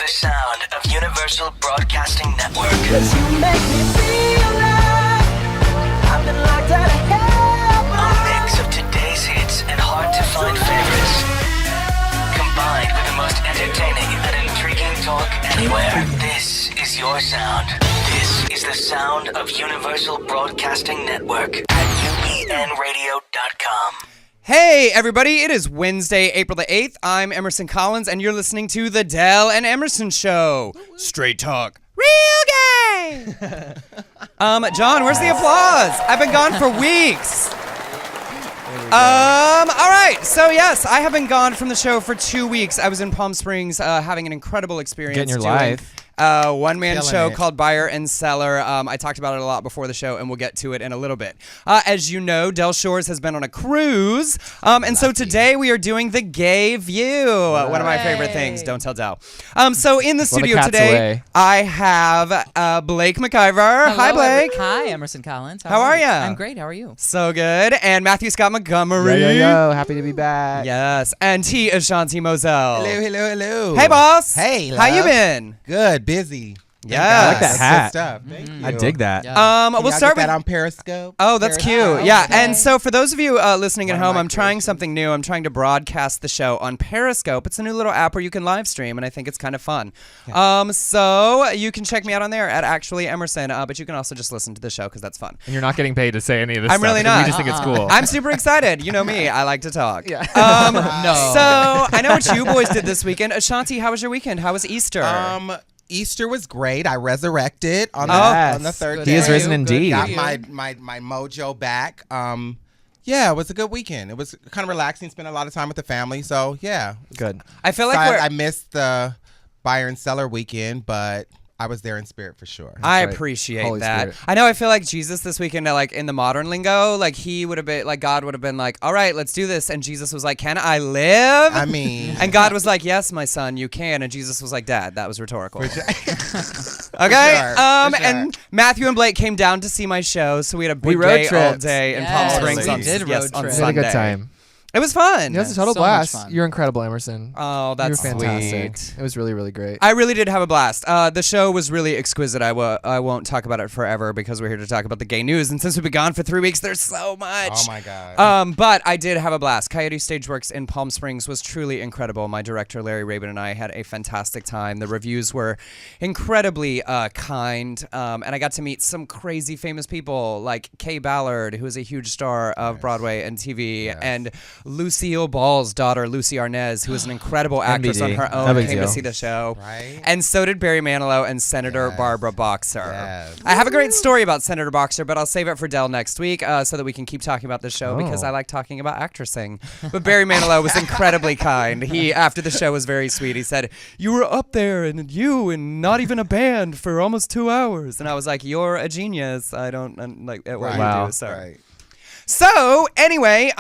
the sound of Universal Broadcasting Network. 'Cause you make me feel like I've been locked out of heaven. A mix of today's hits and hard-to-find favorites, combined with the most entertaining and intriguing talk anywhere. This is your sound. This is the sound of Universal Broadcasting Network at UBNradio.com. Hey, everybody, it is Wednesday, April the 8th. I'm Emerson Collins, and you're listening to The Dell and Emerson Show. Straight talk. Real gay! John, where's the applause? I've been gone for weeks. All right. So, yes, I have been gone from the show for 2 weeks. I was in Palm Springs having an incredible experience. Getting your doing life. One-man Killing show it. called Buyer and Seller. I talked about it a lot before the show, and we'll get to it in a little bit. As you know, Del Shores has been on a cruise, and so today we are doing the Gay View, one of my favorite things. Don't tell Del. So in the studio cat's today, away. I have Blake McIver. Hi, Blake. Hi, Emerson Collins. How are ya? I'm great. How are you? So good. And Matthew Scott Montgomery. Yo, happy to be back. Yes. And T. Ashanti Moselle. Hello. Hey, boss. Hey, How you love. been? Good, busy. Yes. I like that That's hat. good stuff. Thank you. I dig that. Yeah. We'll Y'all start get with that on Periscope. Oh, that's Periscope. cute. Yeah, Okay. and so for those of you listening at One of home, my I'm trying creations. something new. I'm trying to broadcast the show on Periscope. It's a new little app where you can live stream, and I think it's kind of fun. So you can check me out on there at Actually Emerson, but you can also just listen to the show because that's fun. And you're not getting paid to say any of this I'm stuff. really because not. We just think it's cool. I'm super excited. You know me. I like to talk. Yeah. No. So I know what you boys did this weekend. Ashanti, how was your weekend? How was Easter? Easter was great. I resurrected on Yes. the third Good day. He is for risen you. indeed. Good Got for you. my mojo back. Yeah, it was a good weekend. It was kind of relaxing. Spent a lot of time with the family. So yeah, Good. I feel like So we're. I missed the buyer and seller weekend, but I was there in spirit for sure. I right. appreciate Holy that. Spirit. I know. I feel like Jesus this weekend, like in the modern lingo, like he would have been, like God would have been like, "All right, let's do this," and Jesus was like, "Can I live?" I mean, and God was like, "Yes, my son, you can," and Jesus was like, "Dad, that was rhetorical." Okay. For sure. And Matthew and Blake came down to see my show, so we had a big road day all tripped. day in Palm Yes, Springs. we on, did yes, road on trip. We had a Sunday. good time. It was fun. It was a total So much blast. fun. You're incredible, Emerson. Oh, You're that's fantastic. sweet. It was really, really great. I really did have a blast. The show was really exquisite. I won't talk about it forever because we're here to talk about the gay news. And since we've been gone for 3 weeks, there's so much. Oh my God. But I did have a blast. Coyote Stageworks in Palm Springs was truly incredible. My director, Larry Rabin, and I had a fantastic time. The reviews were incredibly kind. And I got to meet some crazy famous people like Kay Ballard, who is a huge star of Broadway and TV, and Lucille Ball's daughter, Lucy Arnaz, who is an incredible actress on NBD. her No own, big came to deal. see the show. Right. And so did Barry Manilow and Senator Yes. Barbara Boxer. Yes. I have a great story about Senator Boxer, but I'll save it for Dell next week so that we can keep talking about the show because I like talking about actressing. But Barry Manilow was incredibly kind. He, after the show, was very sweet. He said, "You were up there and not even a band for almost 2 hours." And I was like, "You're a genius. I don't like at what Wow. you do." So. Right. So anyway,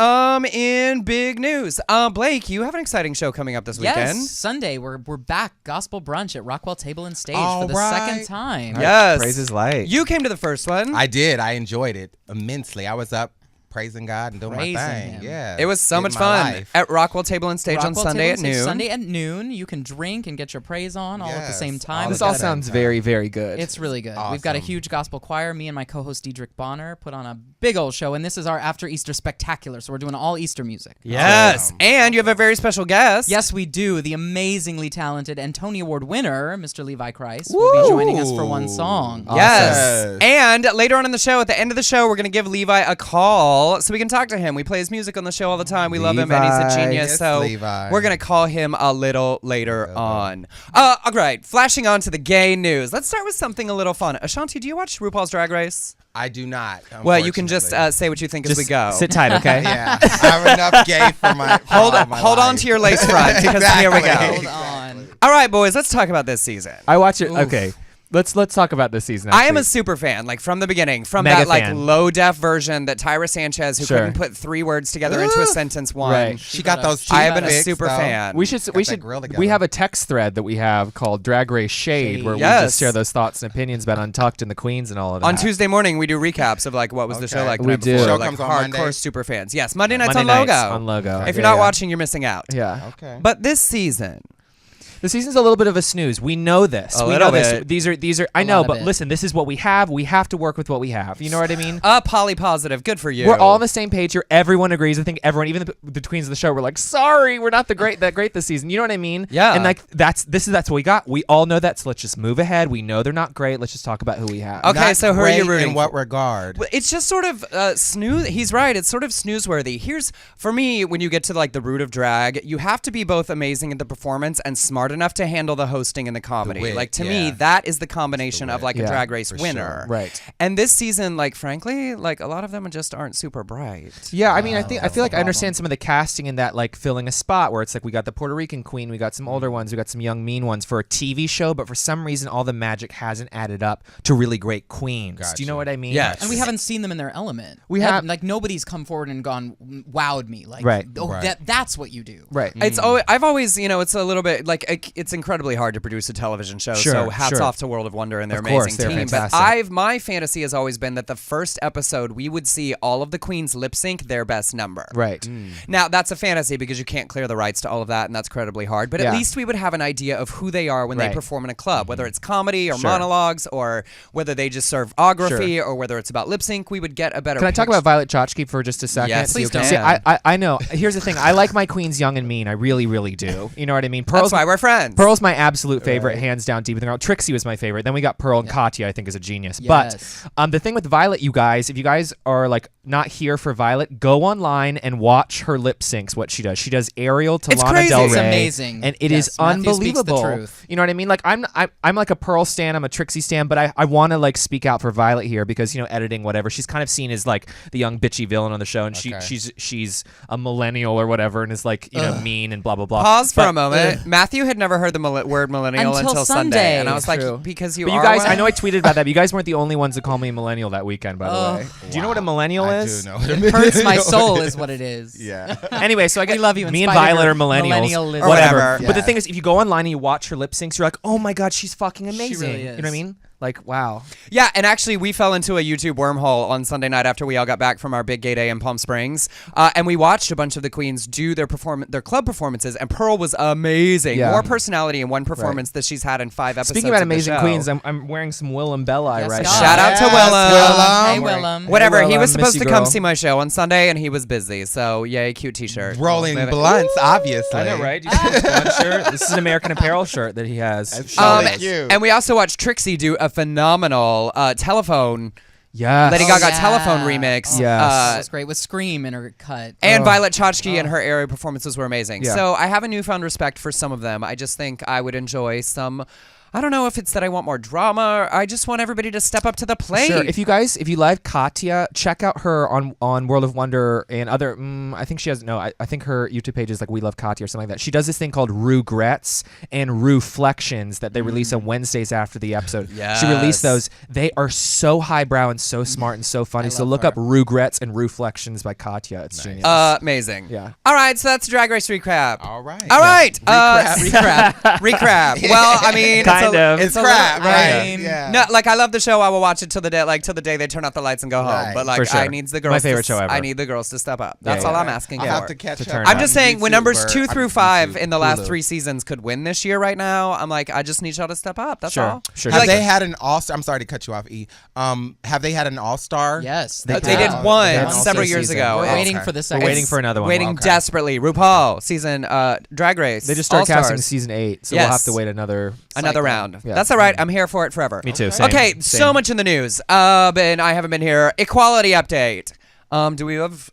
in big news, Blake, you have an exciting show coming up this weekend. Yes, Sunday we're back. Gospel brunch at Rockwell Table and Stage All for the right. second time. Yes. Praise his light. You came to the first one. I did. I enjoyed it immensely. I was up praising God and doing Praising my thing. him. Yeah. It was so Living much my fun life. at Rockwell Table and Stage on Rockwell Sunday Table at and Stage, noon. Sunday at noon, you can drink and get your praise on all at the Yes, same time. all This at all the same sounds time. very, very good. It's really good. We've got a Awesome. huge gospel choir. Me and my co-host Diedrich Bonner put on a big old show, and this is our after Easter spectacular. So we're doing all Easter music. Yes, Awesome. and you have a very special guest. Yes, we do. The amazingly talented and Tony Award winner, Mr. Levi Christ, will be joining us for one song. Yes. Awesome. And later on in the show, at the end of the show, we're going to give Levi a call so we can talk to him. We play his music on the show all the time. We love him and he's a Levi. genius. Yes, so Levi. we're going to call him a little later on. All right, flashing on to the gay news. Let's start with something a little fun. Ashanti, do you watch RuPaul's Drag Race? I do not. Well, you can just unfortunately. say what you think as Just we go. sit tight, okay? Yeah, I have enough gay for my. for Hold all on, my hold on life. to your lace front because here we go. Exactly. Hold on. All right, boys, let's talk about this season. I watch it. Okay. Let's talk about this season. I am a actually. super fan, like from the beginning, from Mega that like fan. low def version that Tyra Sanchez, who Sure. couldn't put 3 words together into a sentence, won. Right. She got those. I have teeth been a fixed, super though. fan. We should. Got We that should. grill together. We have a text thread that we have called Drag Race Shade, where we Yes. just share those thoughts and opinions about Untucked and the Queens and all of that. On Tuesday morning, we do recaps of like what was the show Okay. like. the We night do. before, Show like comes on hardcore Monday? super fans. Yes, Monday nights Monday on nights Logo. on Logo. If you're Yeah, not yeah. watching, you're missing out. Yeah. Okay. But this season, The season's a little bit of a snooze. We know this. A we little know this. bit. These are. I A know, lot of but it. listen, this is what we have. We have to work with what we have. You know what I mean? Poly positive. Good for you. We're all on the same page here. Everyone agrees. I think everyone, even the queens of the show, were like, "Sorry, we're not that great this season." You know what I mean? Yeah. And like that's what we got. We all know that. So let's just move ahead. We know they're not great. Let's just talk about who we have. Okay, Not so who are you great rooting in what for? regard? Well, it's just sort of snooze. He's right. It's sort of snooze-worthy. Here's, for me, when you get to like the root of drag, you have to be both amazing at the performance and smart enough to handle the hosting and the comedy. wit, Like to yeah. me, that is the combination of like a Yeah, Drag Race for winner. sure. Right. And this season, like frankly, like a lot of them just aren't super bright. Yeah, I mean, I feel like I understand some of the casting in that, like filling a spot where it's like we got the Puerto Rican queen, we got some older ones, we got some young mean ones for a TV show, but for some reason, all the magic hasn't added up to really great queens. Do you know Gotcha. what I mean? Yes. And we haven't seen them in their element. We have- like nobody's come forward and gone wowed me. Like Right. oh Right. that's what you do. Right. It's always, I've always, it's a little bit like it's incredibly hard to produce a television show. Sure, so hats sure. off to World of Wonder and their Of course, amazing they're team. fantastic. But my fantasy has always been that the first episode we would see all of the queens lip sync their best number. Right. Now that's a fantasy because you can't clear the rights to all of that, and that's incredibly hard. But Yeah. at least we would have an idea of who they are when they Right. perform in a club, whether it's comedy or Sure. monologues, or whether they just serveography, or whether it's about lip sync. We would get a better. Can I talk picture. about Violet Chachki for just a second? Yes, Please you don't. can. See, I know. Here's the thing. I like my queens young and mean. I really, really do. You know what I mean? That's why we're friends. Pearl's my absolute favorite, hands down, deep in the ground. Trixie was my favorite. Then we got Pearl and Katya, I think, is a genius. Yes. But the thing with Violet, you guys, if you guys are like not here for Violet, go online and watch her lip syncs. What she does, she does Ariel to It's Lana crazy. Del Rey, It's amazing. and it Yes, is Matthew speaks the unbelievable. truth. You know what I mean? Like I'm like a Pearl stan, I'm a Trixie stan, but I want to like speak out for Violet here because editing whatever. She's kind of seen as like the young bitchy villain on the show, and Okay. she's a millennial or whatever, and is like mean and blah blah blah. Pause for But- a moment. Matthew had never heard the word millennial Until Sunday, Sunday. and I was True. like, because you But are you guys, one? I know I tweeted about that, but you guys weren't the only ones to call me a millennial that weekend, by the way. Do you know what a millennial I is? do know what it It hurts my means. soul is what it is. Yeah. Anyway, so I get love you in me and spite of Violet your are millennials, millennialism. whatever. Whatever. But the Yeah. thing is, if you go online and you watch her lip syncs, you're like, oh my god, she's fucking amazing. really You know what I is. mean? Like, wow. Yeah, and actually, we fell into a YouTube wormhole on Sunday night after we all got back from our big gay day in Palm Springs, and we watched a bunch of the queens do their club performances. And Pearl was amazing, Yeah. more personality in one performance that she's had in 5 episodes. Speaking about of the amazing show. queens, I'm wearing some Willem Belli Yes, right God. now. Shout out to Yes, Willem. Willem. Hey Willem. Whatever, he Willem, was supposed miss to you, come girl. see my show on Sunday, and he was busy. So yay, cute T-shirt. Rolling Maybe- blunts, obviously. I know, right? You see this one shirt? This is an American Apparel shirt that he has. Thank you. And we also watched Trixie do a phenomenal telephone. Yes. Lady Gaga yeah. telephone remix. Oh, Yes. That was great with Scream in her cut. And Violet Chachki and her area performances were amazing. Yeah. So I have a newfound respect for some of them. I just think I would enjoy some. I don't know if it's that I want more drama. I just want everybody to step up to the plate. Sure. If you like Katya, check out her on World of Wonder and other. I think she has I think her YouTube page is like We Love Katya or something like that. She does this thing called Regrets and Reflections that they release on Wednesdays after the episode. Yes. She released those. They are so highbrow and so smart and so funny. So love look her. up Regrets and Reflections by Katya. It's genius. Amazing. Yeah. All right, so that's Drag Race recap. All right. All right. Recap. Recap. Well, I mean, Kind of. It's a crap, little- right? I mean, Yeah. No, like I love the show. I will watch it till the day they turn off the lights and go home. Right. But like For sure. I need the girls. My favorite to, show ever. I need the girls to step up. That's Yeah, all yeah. I'm asking I for. have to catch turn up. it I'm just saying, when numbers 2 through 5 in the last Hulu. 3 seasons could win this year right now, I'm like, I just need y'all to step up. That's Sure. all. Sure. Have Like- they had an all-star? I'm sorry to cut you off, E. Have they had an all-star? Yes. They have. did have. one They had an several all-star years season. ago. We're Oh, waiting okay. for the We're second. waiting for another one. Waiting Okay. desperately. RuPaul season Drag Race. They just started casting All-Stars. season 8, so Yes. we'll have to wait another Another cycle. round. Yeah. That's all right. I'm here for it forever. Me too. Same. Okay, Same. so much in the news. And I haven't been here. Equality update. Do we have?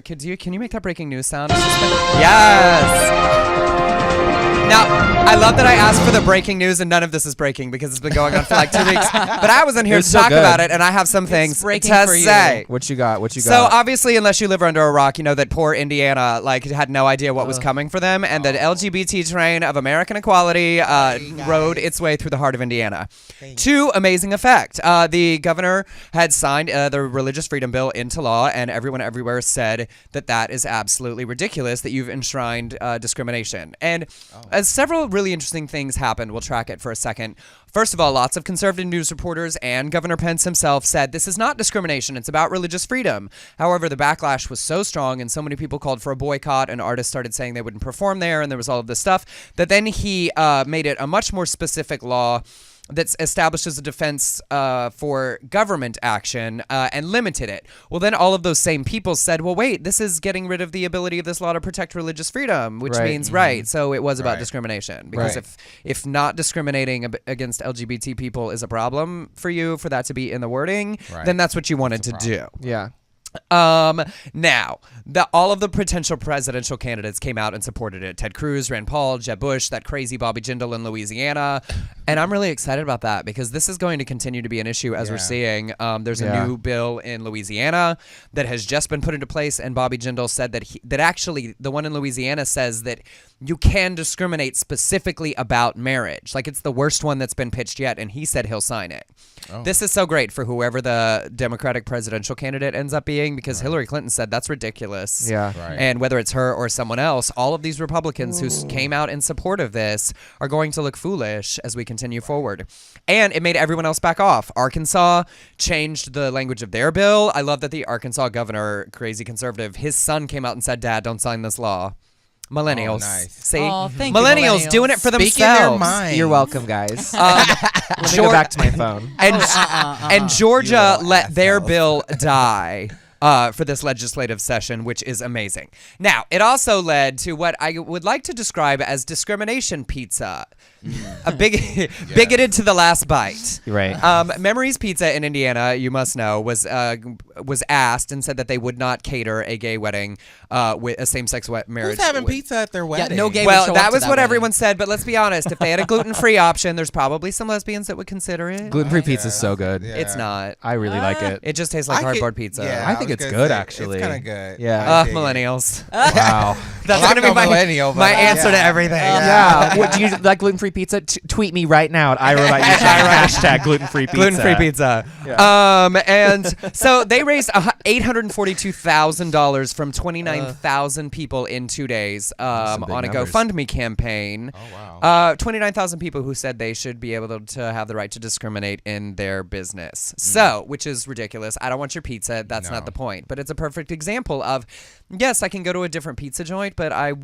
Can you make that breaking news sound? Yes. Now, I love that I asked for the breaking news and none of this is breaking because it's been going on for like 2 weeks. But I wasn't here It was to so talk good. about it, and I have some things breaking to for you. say. What you got? What you So got? obviously, unless you live under a rock, you know that poor Indiana like had no idea what was coming for them, and the LGBT train of American equality rode its way through the heart of Indiana. To amazing effect. The governor had signed the religious freedom bill into law, and everyone everywhere said that is absolutely ridiculous that you've enshrined discrimination. And as several really interesting things happened, we'll track it for a second. First of all, lots of conservative news reporters and Governor Pence himself said this is not discrimination. It's about religious freedom. However, the backlash was so strong and so many people called for a boycott and artists started saying they wouldn't perform there and there was all of this stuff that then he made it a much more specific law that establishes a defense for government action and limited it. Well, then all of those same people said, well, wait, this is getting rid of the ability of this law to protect religious freedom, which means, so it was about discrimination. Because if not discriminating against LGBT people is a problem for you, for that to be in the wording, then that's what you wanted to do. Yeah. Now, all of the potential presidential candidates came out and supported it. Ted Cruz, Rand Paul, Jeb Bush, that crazy Bobby Jindal in Louisiana. And I'm really excited about that because this is going to continue to be an issue as we're seeing. There's a new bill in Louisiana that has just been put into place, and Bobby Jindal said that actually the one in Louisiana says that you can discriminate specifically about marriage. Like it's the worst one that's been pitched yet, and he said he'll sign it. This is so great for whoever the Democratic presidential candidate ends up being because Hillary Clinton said that's ridiculous. Yeah. And whether it's her or someone else, all of these Republicans who came out in support of this are going to look foolish as we continue forward. And it made everyone else back off. Arkansas changed the language of their bill. I love that the Arkansas governor, crazy conservative, his son came out and said, Dad, don't sign this law. Millennials. Nice. See? Thank you, millennials doing it for themselves. Speaking their mind. You're welcome, guys. Let me go back to my phone. And Georgia let their bill die for this legislative session, which is amazing. Now, it also led to what I would like to describe as discrimination pizza. Bigoted to the last bite. Right. Memories Pizza in Indiana, you must know, was asked and said that they would not cater a gay wedding with a same-sex marriage. Who's having pizza at their wedding? no gay Well, would show that up to was that what wedding. everyone said, but let's be honest. If they had a gluten-free option, there's probably some lesbians that would consider it. Gluten-free pizza is so good. Yeah. It's not. I really like it. It just tastes like cardboard pizza. Yeah, I think was it's gonna good, say, actually. It's kind of good. Yeah. Millennials. Wow. That's Well, going to I'm be no millennial, but my yeah. answer to everything. Yeah. What, do you like gluten-free pizza? Tweet me right now at #hashtag gluten-free pizza. Gluten-free pizza. Yeah. And so they raised $842,000 from 29,000 people in 2 days some big on a numbers. GoFundMe campaign. Oh, wow. 29,000 people who said they should be able to have the right to discriminate in their business. So, which is ridiculous. I don't want your pizza. That's not the point. But it's a perfect example of, yes, I can go to a different pizza joint, but I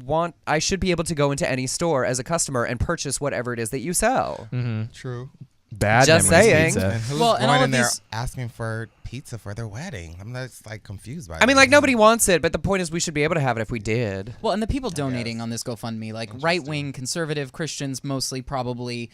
should be able to go into any store as a customer and purchase whatever it is that you sell. True. Bad Just memories saying. pizza. And who's Well, and all going of in there these- asking for pizza for their wedding? I'm just like confused by I mean, this. like, nobody wants it, but the point is we should be able to have it if we did. Well, and the people donating on this GoFundMe, like right-wing conservative Christians, mostly probably.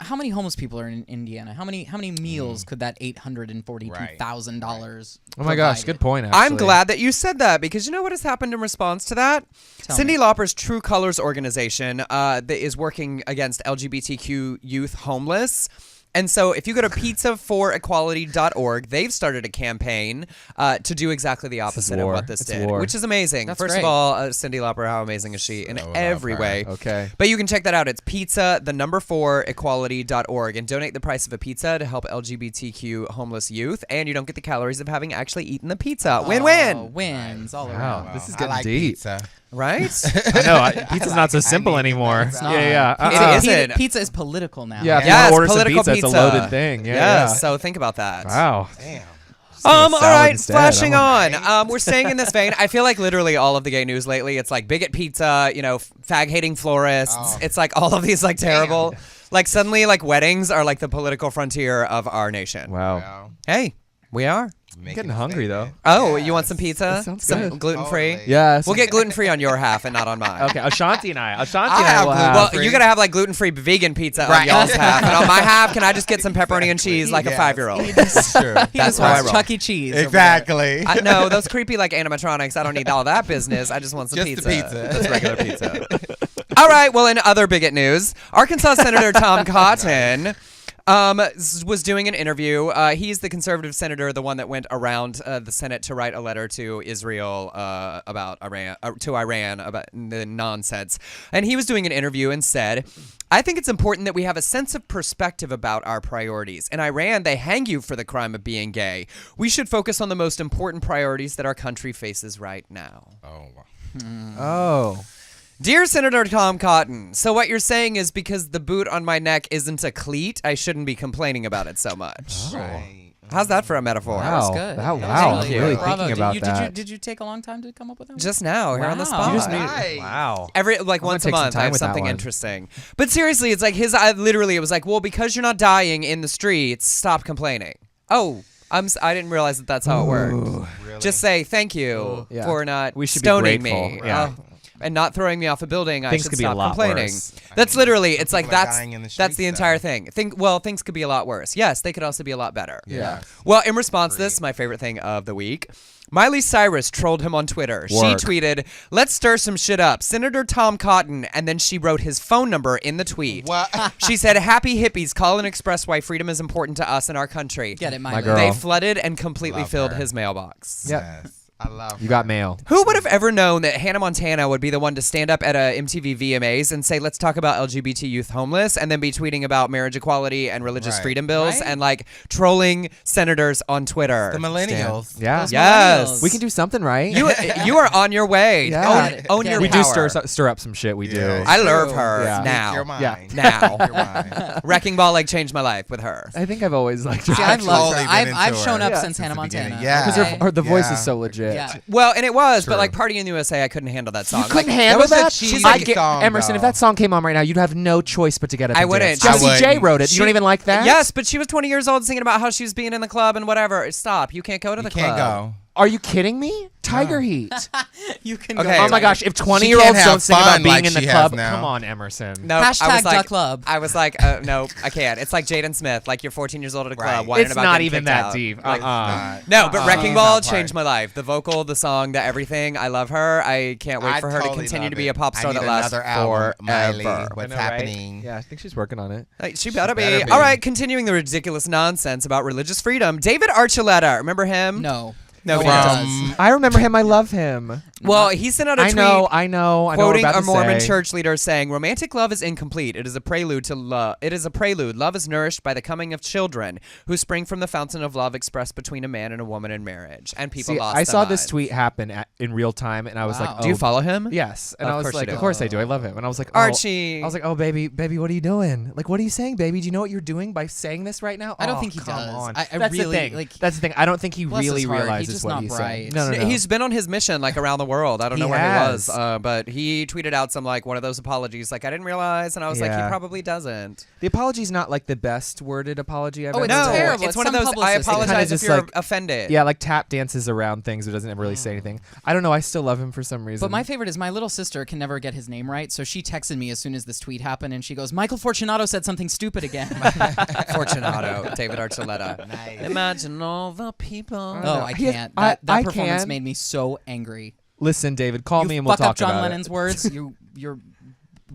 How many homeless people are in Indiana? How many meals could that $842,000? Oh my gosh, good point. Actually. I'm glad that you said that because you know what has happened in response to that? Tell Cyndi me. Lauper's True Colors organization that is working against LGBTQ youth homeless. And so if you go to pizzaforequality.org, they've started a campaign to do exactly the opposite of war. what this It's did, war. which is amazing. That's First great. of all, Cyndi Lauper, how amazing is she in So love every her. way. Okay. But you can check that out. It's pizza4equality.org and donate the price of a pizza to help LGBTQ homeless youth. And you don't get the calories of having actually eaten the pizza. Win-win. Wins all around. Wow, Wow. this is I getting like deep. pizza. Right? I know. Pizza's not so simple need anymore. pizza. Yeah. It isn't. Pizza is political now. Yeah, if you Yes, want to order some political pizza, it's a pizza. loaded thing. Yeah. Yes, yeah. so think about that. Wow. Damn. All salad right, instead. flashing I'm on. We're staying in this vein. I feel like literally all of the gay news lately, it's like bigot pizza, fag-hating florists. Oh. It's like all of these like terrible, like suddenly like weddings are like the political frontier of our nation. Wow. Wow. Hey, we are. Making getting a hungry, statement. Oh, you want some pizza? That sounds some good. gluten-free? Totally. Yes. We'll get gluten-free on your half and not on mine. Okay, Ashanti and I I'll will have have. Well, gluten-free. you gotta have like gluten-free vegan pizza on Right. y'all's half, and on my half, can I just get some pepperoni and cheese like a Yes. 5-year-old? That's true. He just how I wants roll. Chuck E. Cheese. over there. Exactly. No, those creepy like animatronics. I don't need all that business. I just want some Just the pizza. pizza. That's regular pizza. All right. Well, in other bigot news, Arkansas Senator Tom Cotton was doing an interview. He's the conservative senator, the one that went around the Senate to write a letter to Israel about Iran, about the nonsense. And he was doing an interview and said, I think it's important that we have a sense of perspective about our priorities. In Iran, they hang you for the crime of being gay. We should focus on the most important priorities that our country faces right now. Oh, wow. Oh. Dear Senator Tom Cotton, so what you're saying is because the boot on my neck isn't a cleat, I shouldn't be complaining about it so much. Right. How's that for a metaphor? That was Wow. good. Wow, That wow. was I'm really Bravo. thinking about that. Did you take a long time to come up with that? Just now, here on the Wow. spot. You just Nice. Wow. Every gonna once a take some month, I time have with that something one. interesting. But seriously, it's like it was like, well, because you're not dying in the streets, stop complaining. Oh, I didn't realize that that's how it worked. Really? Just say thank you Yeah. for not We should be stoning grateful. me. Yeah. And not throwing me off a building. I Things should could be a stop lot complaining. worse. That's literally. It's like people are that's dying in the that's streets, the entire though. thing. Things could be a lot worse. Yes, they could also be a lot better. Yeah. Well, in response to this, my favorite thing of the week, Miley Cyrus trolled him on Twitter. Work. She tweeted, "Let's stir some shit up. Senator Tom Cotton," and then she wrote his phone number in the tweet. What? She said, "Happy hippies, call and express why freedom is important to us and our country." Get it, My Miley. girl. They flooded and completely Love filled her. his mailbox. Yep. Yes. I love You got mail. Who would have ever known that Hannah Montana would be the one to stand up at a MTV VMAs and say, "Let's talk about LGBT youth homeless," and then be tweeting about marriage equality and religious Right. freedom bills Right? and like trolling senators on Twitter? the millennials. Yeah. Those Yes. millennials. We can do something, right? You are on your way. Yeah. Own your we power. do stir up some shit. We do. Yeah. I love her Yeah. now. You're mine. Yeah. Now. You're mine. Wrecking Ball like changed my life with her. I think I've always liked her. See, I've loved her. totally been I've into shown her. up Yeah. since Hannah Since the Montana. beginning. Yeah. Because Okay? the voice Yeah. is so legit. Yeah. Well, and it was, but True. like Party in the USA, I couldn't handle that song. You couldn't Like, handle was a that? cheesy I get, song, Emerson, though. if that song came on right now, you'd have no choice but to get up I and wouldn't. dance. I Jessie J wouldn't. wrote it. You don't even like that? Yes, but she was 20 years old singing about how she was being in the club and whatever. Stop. You can't go to the You can't club. go. Are you kidding me? Tiger Heat. You can Okay. go. Oh my gosh, if She 20-year-olds can't have don't sing about fun being like in the she has club, now. come on, Emerson. No, Hashtag I was like, the club. I was like, no, I can't. It's like Jaden Smith. Like you're 14 years old at a club. Right. whining It's about not getting even kicked that out. deep. Like, Not. no, but Wrecking Not Ball part. changed my life. The vocal, the song, the everything. I love her. I can't wait I for her totally to continue love to be it. a pop star I need that lasts another album, Miley. forever. What's I know, right? happening? Yeah, I think she's working on it. Like, she better be. better be. All right, continuing the ridiculous nonsense about religious freedom. David Archuleta, remember him? No. No, No he one doesn't. does. I remember him. I love him. Well, he sent out a I tweet. know. I know Quoting what I'm a about to Mormon say. church leader saying, "Romantic love is incomplete. It is a prelude to love. It is a prelude. Love is nourished by the coming of children who spring from the fountain of love expressed between a man and a woman in marriage." And people See, lost I their saw this minds. tweet happen in real time, and I was Wow. like, oh, Do you follow him? Yes. And Of I was course you like, do. of course I do. I love him. And I was like, oh. Archie. I was like, oh, baby, what are you doing? Like, what are you saying, baby? Do you know what you're doing by saying this right now? I don't Oh, think he come does. on. I That's really, the thing. like- That's the thing. I don't think he Bless his really heart. He's realizes just what not he's bright. saying. No. He's been on his mission like around the world. I don't know He where has. he was, but he tweeted out some like one of those apologies. Like I didn't realize, and I was like, he Yeah. probably doesn't. The apology's not like the best worded apology I've Oh, ever it's No, heard. terrible. it's It's one of some those. I publicist. apologize Kinda if just you're like- offended. Yeah, like tap dances around things, but doesn't ever really say anything. I don't know. I still love him for some reason. But my favorite is my little sister can never get his name right, so she texted me as soon as this tweet happened, and she goes, "Michael Fortunato said something stupid again." Fortunato, David Archuleta. Nice. Imagine all the people. Oh, I He has- can't. I That performance can. made me so angry. Listen, David, call You me and we'll fuck talk up John about Lennon's it. words. You're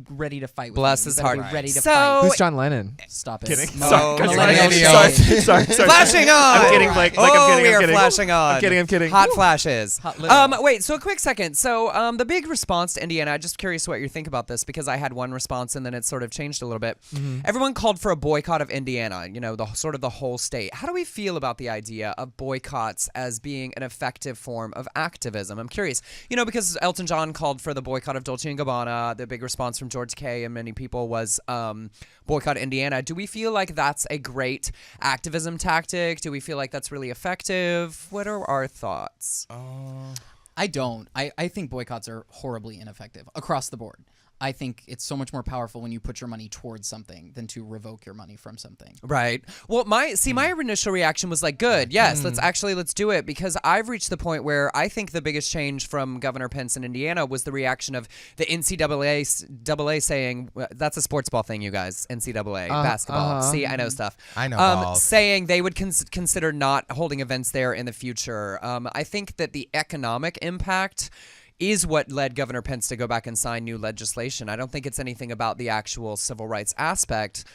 ready to fight with Bless me. his You better heart. be ready to So- fight. Who's John Lennon? Stop it. Kidding. No, Sorry, no, millennials. sorry. Flashing on. I'm kidding, Blake. Like, I'm oh, kidding, we I'm are kidding. flashing on. I'm kidding. Hot Woo. flashes. Hot literal. Wait, so a quick second. So the big response to Indiana, I'm just curious what you think about this because I had one response and then it sort of changed a little bit. Everyone called for a boycott of Indiana, you know, the sort of the whole state. How do we feel about the idea of boycotts as being an effective form of activism? I'm curious, you know, because Elton John called for the boycott of Dolce & Gabbana. The big response from George K. and many people was boycott Indiana. Do we feel like that's a great activism tactic? Do we feel like that's really effective? What are our thoughts? I don't. I think boycotts are horribly ineffective across the board. I think it's so much more powerful when you put your money towards something than to revoke your money from something. Right. Well, my initial reaction was like, good, yes, let's do it, because I've reached the point where I think the biggest change from Governor Pence in Indiana was the reaction of the NCAA saying, that's a sports ball thing, you guys, NCAA, basketball. See, I know stuff. I know balls. Saying they would consider not holding events there in the future. I think that the economic impact is what led Governor Pence to go back and sign new legislation. I don't think it's anything about the actual civil rights aspect.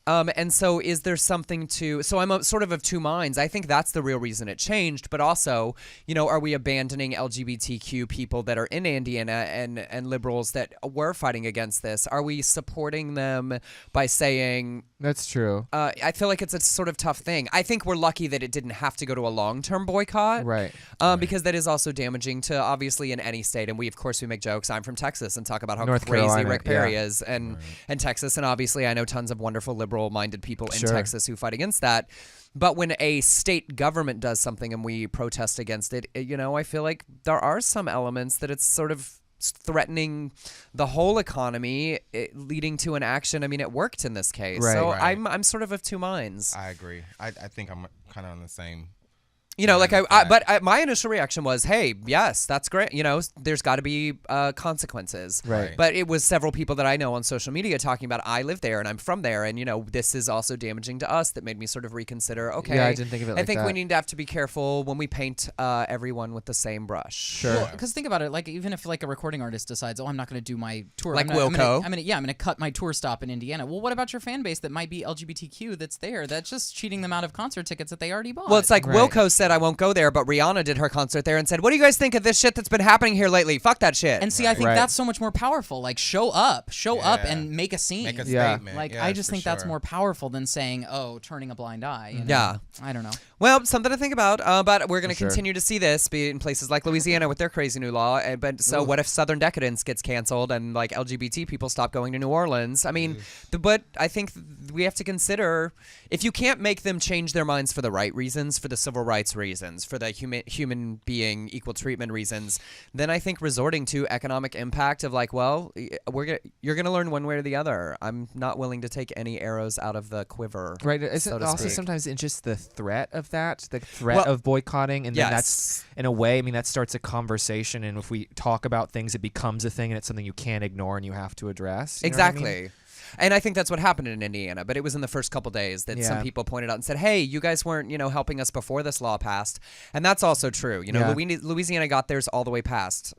And so is there something to, so I'm sort of two minds. I think that's the real reason it changed, but also, you know, are we abandoning LGBTQ people that are in Indiana and liberals that were fighting against this? Are we supporting them by saying, That's true. I feel like it's a sort of tough thing. I think we're lucky that it didn't have to go to a long-term boycott. Right. Because that is also damaging to, obviously, in any state. And we, of course, we make jokes. I'm from Texas and talk about how North crazy Carolina, Rick Perry yeah. is and Texas. And obviously, I know tons of wonderful liberal-minded people in Sure. Texas who fight against that. But when a state government does something and we protest against it, I feel like there are some elements that it's sort of threatening the whole economy, leading to an action. I mean, it worked in this case. Right. So Right. I'm sort of two minds. I agree. I think I'm kind of on the same. My initial reaction was, hey, yes, that's great. There's got to be consequences. Right. But it was several people that I know on social media talking about, I live there and I'm from there. And, this is also damaging to us. That made me sort of reconsider, okay. Yeah, I didn't think of it like I think that. we need to have to be careful when we paint everyone with the same brush. Sure. Because think about it, like even if like a recording artist decides, I'm not going to do my tour, Like I'm Wilco. going to cut my tour stop in Indiana. Well, what about your fan base that might be LGBTQ that's there? That's just cheating them out of concert tickets that they already bought. Well, it's like Right. Wilco said, I won't go there, but Rihanna did her concert there and said, what do you guys think of this shit that's been happening here lately? Fuck that shit. And see, I think Right. that's so much more powerful. Like, show up Yeah. and make a scene. Make a Yeah. statement. Like, Yes, I just for think that's sure. more powerful than saying, turning a blind eye. you know? Yeah. I don't know. Well, something to think about, but we're going to For sure. continue to see this be in places like Louisiana with their crazy new law. But so what if Southern Decadence gets canceled and like LGBT people stop going to New Orleans? I mean, but I think we have to consider, if you can't make them change their minds for the right reasons, for the civil rights reasons, for the human being equal treatment reasons, then I think resorting to economic impact of like, well, you're going to learn one way or the other. I'm not willing to take any arrows out of the quiver. Right. Isn't so to also speak. sometimes it's just the threat of that, the threat of boycotting, and then that's in a way. I mean, that starts a conversation, and if we talk about things, it becomes a thing, and it's something you can't ignore and you have to address. You know what I mean? Exactly. And I think that's what happened in Indiana, but it was in the first couple days that some Yeah. people pointed out and said, hey, you guys weren't, helping us before this law passed. And that's also true. Yeah. Louisiana got theirs all the way passed.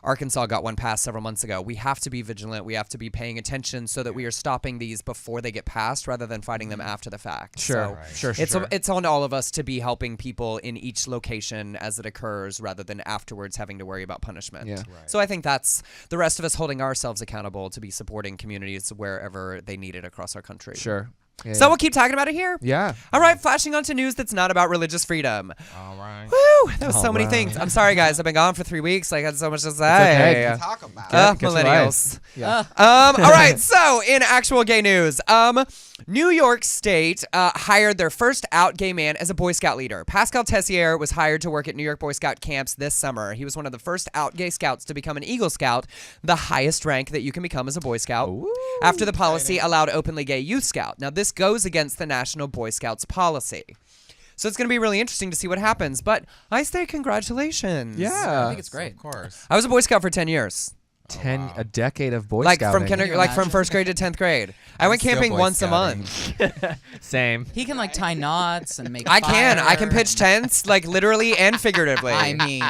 Arkansas got one passed several months ago. We have to be vigilant. We have to be paying attention so that we are stopping these before they get passed rather than fighting them after the fact. Sure. So Sure. it's on all of us to be helping people in each location as it occurs rather than afterwards having to worry about punishment. Yeah. So I think that's the rest of us holding ourselves accountable to be supporting communities wherever they need it across our country. Sure. Yeah, So we'll keep talking about it here. yeah. All right, flashing on to news that's not about religious freedom. All right. Woo! That was so All many right. things. I'm sorry, guys. I've been gone for 3 weeks. I had so much to say. okay. Talk about it. Get your Millennials. Yeah. All right, so in actual gay news, New York State hired their first out gay man as a Boy Scout leader. Pascal Tessier was hired to work at New York Boy Scout camps this summer. He was one of the first out gay scouts to become an Eagle Scout, the highest rank that you can become as a Boy Scout, after the policy allowed openly gay youth scout. Now, this goes against the National Boy Scouts policy. So it's going to be really interesting to see what happens. But I say congratulations. Yeah. I think it's great. Of course. I was a Boy Scout for 10 years. A decade of Boy Like Scouting. from Can you like from imagine? first grade to 10th grade. I went still camping Boy once Scouting. a month. Same. He can like tie knots and make I can fire pitch and- tents, like literally and figuratively. I mean,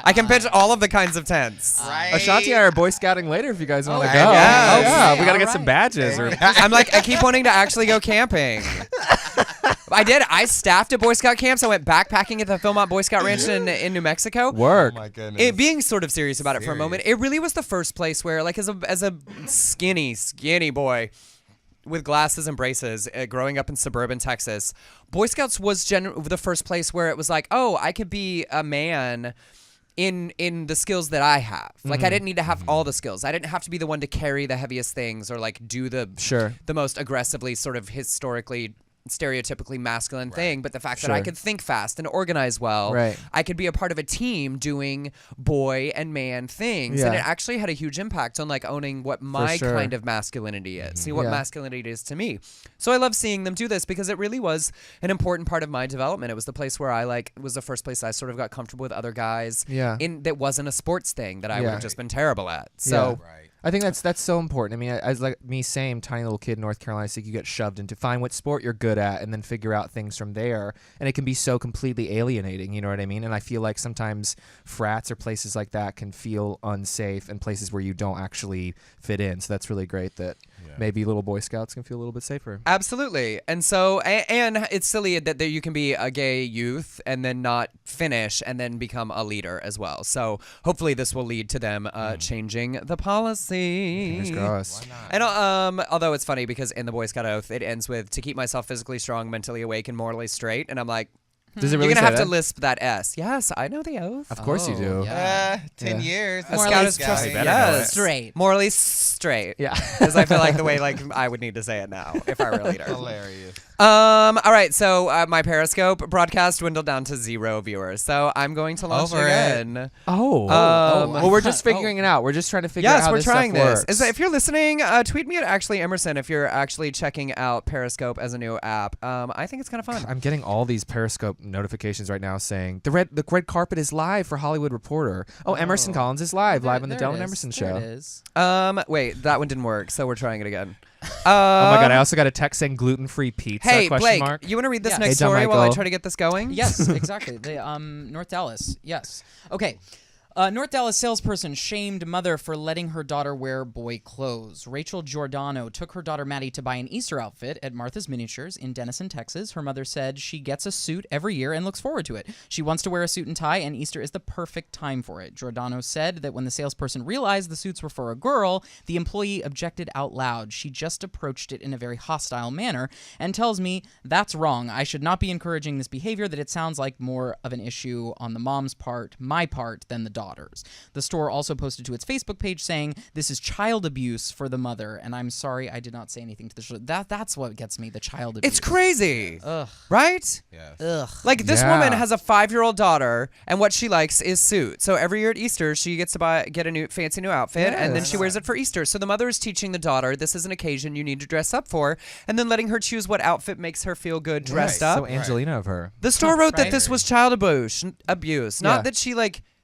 I can pitch all of the kinds of tents. Right. Ashanti and I are Boy Scouting later if you guys want to Oh, go. yeah. yeah. Okay, We got to get all some right. badges. Or I keep wanting to actually go camping. I did. I staffed at Boy Scout camps. I went backpacking at the Philmont Boy Scout Ranch in New Mexico. work. Oh my goodness. Being sort of serious about it for a moment, it really was the first place where, like, as a skinny boy with glasses and braces, growing up in suburban Texas, Boy Scouts was the first place where it was like, oh, I could be a man in the skills that I have. Like, I didn't need to have all the skills. I didn't have to be the one to carry the heaviest things or like do the most aggressively sort of historically stereotypically masculine thing, but the fact that I Sure. could think fast and organize well, Right. I could be a part of a team doing boy and man things, and Yeah. it actually had a huge impact on like owning what my sure. kind of masculinity is, see what Yeah. masculinity is to me. So I love seeing them do this because it really was an important part of my development. It was the place where I was the first place I sort of got comfortable with other guys. Yeah. That wasn't a sports thing that I would Yeah. have just been terrible at. So. Right. I think that's so important. I mean, as like me, same tiny little kid in North Carolina, I think you get shoved into find what sport you're good at and then figure out things from there. And it can be so completely alienating, you know what I mean? And I feel like sometimes frats or places like that can feel unsafe and places where you don't actually fit in. So that's really great that maybe little Boy Scouts can feel a little bit safer. Absolutely. And so, and it's silly that you can be a gay youth and then not finish and then become a leader as well. So hopefully this will lead to them changing the policy. Fingers crossed. And although it's funny because in the Boy Scout oath, it ends with to keep myself physically strong, mentally awake, and morally straight. And I'm like, Does it really you're going to say have to that? lisp that S. Yes, I know the oath. Of course you do. Yeah. 10 years. A Morally scout is straight. trusting. You better know Yes. it. Straight. Morally straight. Yeah. Because I feel like the way I would need to say it now if I were a leader. Hilarious. All right, so my Periscope broadcast dwindled down to 0 viewers, so I'm going to launch Over it. again. Well, we're just figuring it out. We're just trying to figure out Yes, how we're this trying stuff this. works. Is that if you're listening, tweet me at actually Emerson if you're actually checking out Periscope as a new app. I think it's kind of fun. I'm getting all these Periscope notifications right now saying the red carpet is live for Hollywood Reporter. Oh, Emerson Collins is live on the There Dylan it is. Emerson There Show. it is. Wait, that one didn't work, so we're trying it again. Oh my god! I also got a text saying gluten-free pizza? Hey, question Blake, mark. you want to read this Yeah. next Hey, John story while I Michael. try to get this going? Yes, exactly. The North Dallas. Yes. Okay. North Dallas salesperson shamed mother for letting her daughter wear boy clothes. Rachel Giordano took her daughter Maddie to buy an Easter outfit at Martha's Miniatures in Denison, Texas. Her mother said she gets a suit every year and looks forward to it. She wants to wear a suit and tie, and Easter is the perfect time for it. Giordano said that when the salesperson realized the suits were for a girl, the employee objected out loud. She just approached it in a very hostile manner and tells me that's wrong. I should not be encouraging this behavior, that it sounds like more of an issue on the mom's part, my part, than the daughter's. The store also posted to its Facebook page saying, "This is child abuse for the mother," and I'm sorry I did not say anything to the show. That's what gets me, the child abuse. It's crazy. Ugh. Right? Yes. Ugh. Like this Yeah. woman has a 5-year-old daughter, and what she likes is suits. So every year at Easter, she gets to get a fancy new outfit, and then Yes. she wears it for Easter. So the mother is teaching the daughter this is an occasion you need to dress up for, and then letting her choose what outfit makes her feel good dressed Right. up. So Angelina of her. The store wrote that Right. this was child abuse, not Yeah. that she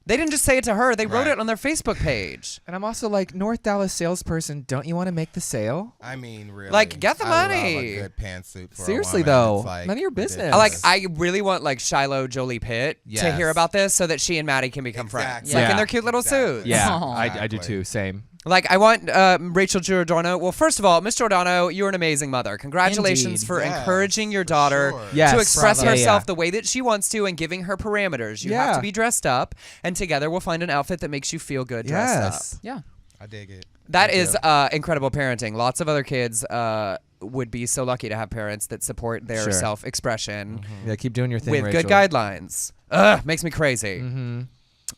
They didn't just say it to her; they wrote Right. it on their Facebook page. And I'm also like, North Dallas salesperson, don't you want to make the sale? I mean, really. Like, get the I love money. a good pantsuit for a Seriously, woman. though, It's like none of your business. ridiculous. I really want Shiloh Jolie Pitt to Yes. hear about this so that she and Maddie can become friends, Exactly. in Yeah. their cute little suits. Yeah, Oh. I do Exactly. too. Same. I want Rachel Giordano. Well, first of all, Miss Giordano, you're an amazing mother. Congratulations Indeed. for Yes, encouraging your for daughter sure. Yes. to express Bravo. herself Yeah. the way that she wants to and giving her parameters. You have Yeah. to be dressed up, and together we'll find an outfit that makes you feel good dressed up. Yes. Yeah. I dig it. That Me is too. incredible parenting. Lots of other kids would be so lucky to have parents that support their Sure. self-expression Yeah, keep doing your thing, with Rachel. good guidelines. Ugh, makes me crazy. Mm-hmm.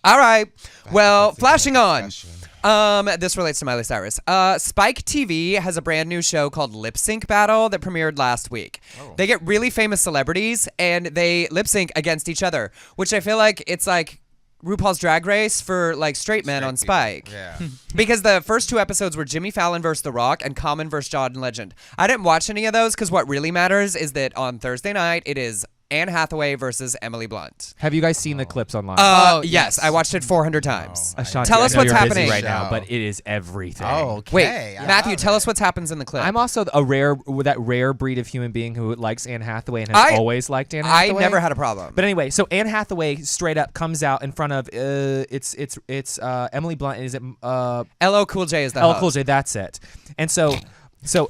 All right. Well, That's a good flashing on. discussion. This relates to Miley Cyrus. Spike TV has a brand new show called Lip Sync Battle that premiered last week. They get really famous celebrities and they lip sync against each other, which I feel like it's like RuPaul's Drag Race for straight men on Straight Spike. people. Yeah. Because the first 2 episodes were Jimmy Fallon versus The Rock and Common versus John Legend. I didn't watch any of those because what really matters is that on Thursday night it is Anne Hathaway versus Emily Blunt. Have you guys seen the clips online? Yes, I watched it 400 times. Ashanti, tell I us know what's you're busy happening right now, Show. but it is everything. Oh, okay. Wait, I Matthew, love tell us it. what happens in the clip. I'm also that rare breed of human being who likes Anne Hathaway and has always liked Anne I Hathaway. never had a problem. But anyway, so Anne Hathaway straight up comes out in front of it's Emily Blunt. Is it LL Cool J is the LL host. Cool J? That's it. And so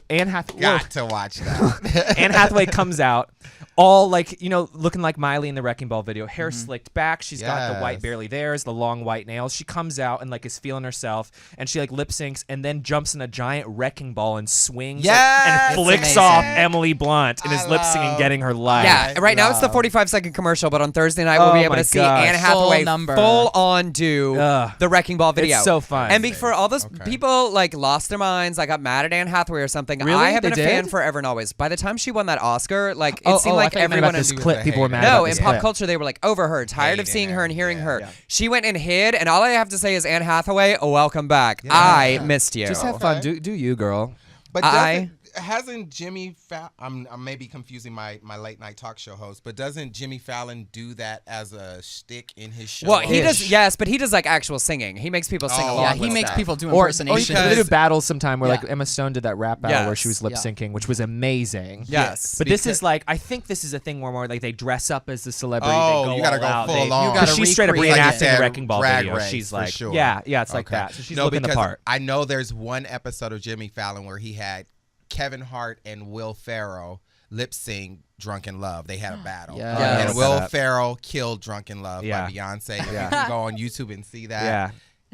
Anne Hathaway. Got to watch that. Anne Hathaway comes out all looking like Miley in the Wrecking Ball video, hair slicked back. She's got the white Yes. barely there's, the long white nails. She comes out and is feeling herself, and she lip syncs and then jumps in a giant wrecking ball and swings Yes! and flicks It's off amazing. Emily Blunt and is I lip singing, love- getting her life. Yeah, right now it's the love. 45-second commercial, but on Thursday night we'll be Oh able my to see gosh. Anne Hathaway Full number. full on do Ugh. the Wrecking Ball video. It's so fun. And for all those Okay. people lost their minds, got mad at Anne Hathaway or something. Really? I have They been a fan did? forever and always. By the time she won that Oscar, it seemed I like thought you meant everyone about this was clip. a People were hater. mad about No, in this pop clip. culture, they were over her, tired of Hating seeing her her. and hearing Yeah. her. Yeah. She went and hid, and all I have to say is, Anne Hathaway, welcome back. I missed you. Just have fun. Do you, girl? But I hasn't Jimmy Fallon? I'm maybe confusing my late night talk show host, but doesn't Jimmy Fallon do that as a shtick in his show? Well, he does, yes, but he does like actual singing. He makes people sing along. Yeah, he with makes stuff. people do Or impersonations. they do battles sometime where Yeah. like Emma Stone did that rap battle where Yes. she was lip syncing, which was amazing. Yes. But this is like, I think this is a thing where more like they dress up as the celebrity. Oh, they go you gotta all go out. full They, on. You gotta Because she's straight up recreate it. reenacting Like you the said, Wrecking Ball Drag video. Race, She's for like, sure. yeah, it's like Okay. that. So she's no, looking the because part. I know there's one episode of Jimmy Fallon where he had Kevin Hart and Will Ferrell lip sync "Drunken Love." They had a battle, Yes. Yes. and Will Ferrell killed "Drunken Love" Yeah. by Beyonce. If you can go on YouTube and see that. Yeah.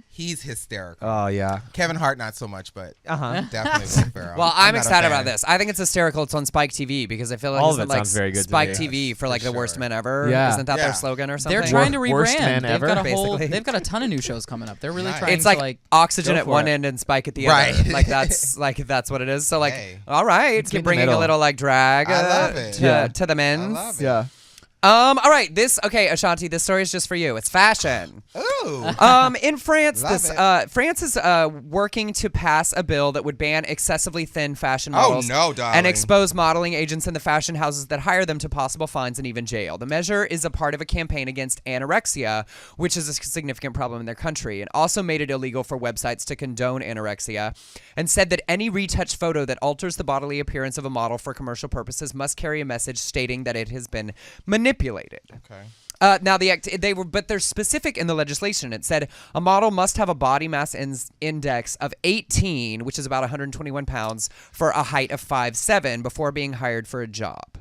He's hysterical. Oh yeah. Kevin Hart, not so much, but definitely Will Ferrell. Well, I'm not a excited fan. about this. I think it's hysterical. It's on Spike TV because I feel like All of isn't it sounds very good to Spike me. TV for like for the worst sure. men ever. Yeah. Isn't that Yeah. their slogan or something? They're trying to Worst rebrand. men They've ever, got a basically. they've got a ton of new shows coming up. They're really Nice. trying It's to like oxygen go at for one it. end and Spike at the Right. other. Like that's what it is. So like, Hey. all right, It's in the bringing a middle. little like drag I love it. to the men's. I love it. Yeah. All right, Ashanti, this story is just for you. It's fashion. Ooh. In France, Love France is working to pass a bill that would ban excessively thin fashion Oh, models no, darling. and expose modeling agents in the fashion houses that hire them to possible fines and even jail. The measure is a part of a campaign against anorexia, which is a significant problem in their country, and also made it illegal for websites to condone anorexia, and said that any retouched photo that alters the bodily appearance of a model for commercial purposes must carry a message stating that it has been manipulated. Okay. Now but they're specific in the legislation. It said a model must have a body mass index of 18, which is about 121 pounds, for a height of 5'7" before being hired for a job.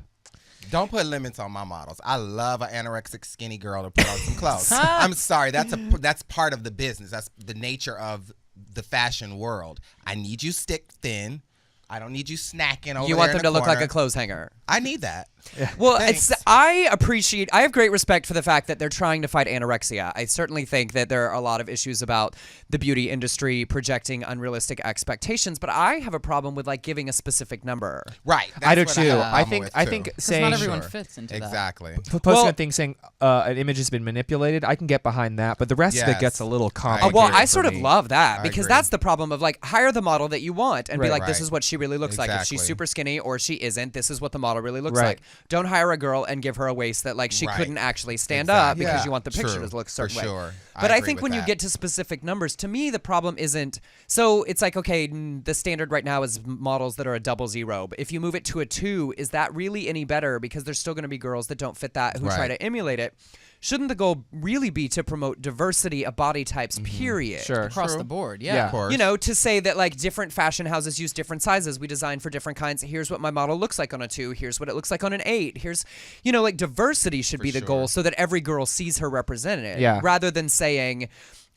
Don't put limits on my models. I love an anorexic skinny girl to put on some clothes. I'm sorry, that's part of the business. That's the nature of the fashion world. I need you stick thin. I don't need you snacking over You want there them in to the look like corner. a clothes hanger. I need that. Well, Thanks. I have great respect for the fact that they're trying to fight anorexia. I certainly think that there are a lot of issues about the beauty industry projecting unrealistic expectations, but I have a problem with like giving a specific number. Right. I do That's what too. have a I problem think with, I too. think Because saying not everyone Sure. fits into that. Exactly. posting Well- a thing saying an image has been manipulated, I can get behind that, but the rest of it Yes. gets a little I complicated. Well, I for sort of me. love that I because agree. that's the problem of like hire the model that you want and be Right. like, this Right. is what she really looks like. If she's Exactly. super skinny or she isn't, this is what the model really looks Right. like. Don't hire a girl and give her a waist that like she Right. couldn't actually stand up Exactly. because Yeah. you want the picture True. to look a For certain way. sure. But I agree think with when you that. get to specific numbers, to me the problem isn't. So it's like okay, the standard right now is models that are a 00. But if you move it to a 2, is that really any better? Because there's still going to be girls that don't fit that who try Right. to emulate it. Shouldn't the goal really be to promote diversity of body types? Period. Sure. Across True. the board, Yeah. yeah. Of course. You know, to say that like different fashion houses use different sizes. We design for different kinds. Here's what my model looks like on a 2. Here's what it looks like on an 8. Here's, like diversity should be the sure. goal so that every girl sees her represented. Yeah. Rather than saying,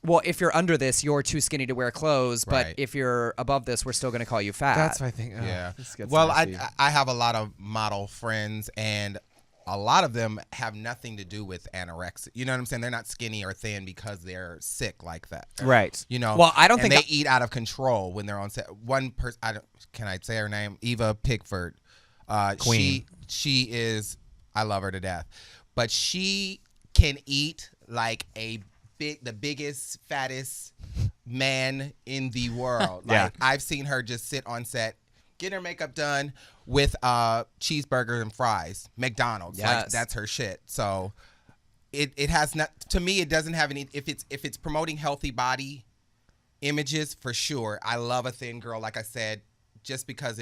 well, if you're under this, you're too skinny to wear clothes. But Right. if you're above this, we're still going to call you fat. That's what I think. Yeah. This gets Well, messy. I have a lot of model friends, and a lot of them have nothing to do with anorexia. You know what I'm saying? They're not skinny or thin because they're sick like that. Right. You know. Well, I don't and think they eat out of control when they're on set. One person, can I say her name? Eva Pickford. Queen. She is. I love her to death, but she can eat like the biggest, fattest man in the world. Yeah. Like I've seen her just sit on set, get her makeup done with cheeseburger and fries, McDonald's. Like Yes. that's her shit. So it has not, to me, it doesn't have any, if it's promoting healthy body images, for sure. I love a thin girl, like I said, just because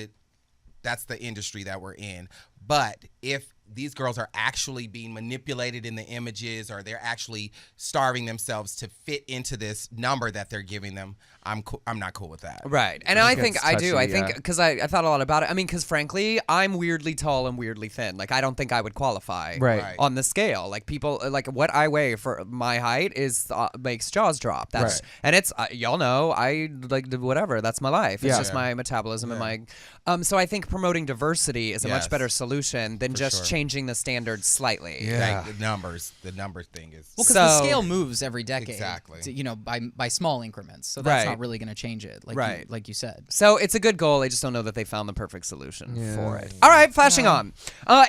that's the industry that we're in. But if these girls are actually being manipulated in the images, or they're actually starving themselves to fit into this number that they're giving them, I'm not cool with that. Right. And I think gets I do. touchy, I think yeah. because I thought a lot about it. I mean, because frankly, I'm weirdly tall and weirdly thin. Like, I don't think I would qualify Right. on the scale. Like, people, like, what I weigh for my height is makes jaws drop. That's Right. And it's, y'all know, I like whatever. That's my life. It's Yeah. just my metabolism and my. So I think promoting diversity is a much Yes. better solution than For just sure. changing the standards slightly. Yeah. Like, the numbers thing is. Well, because So- the scale moves every decade, Exactly. by small increments. So that's Right. not really going to change it, like you said. So it's a good goal. I just don't know that they found the perfect solution for it. All right, flashing on.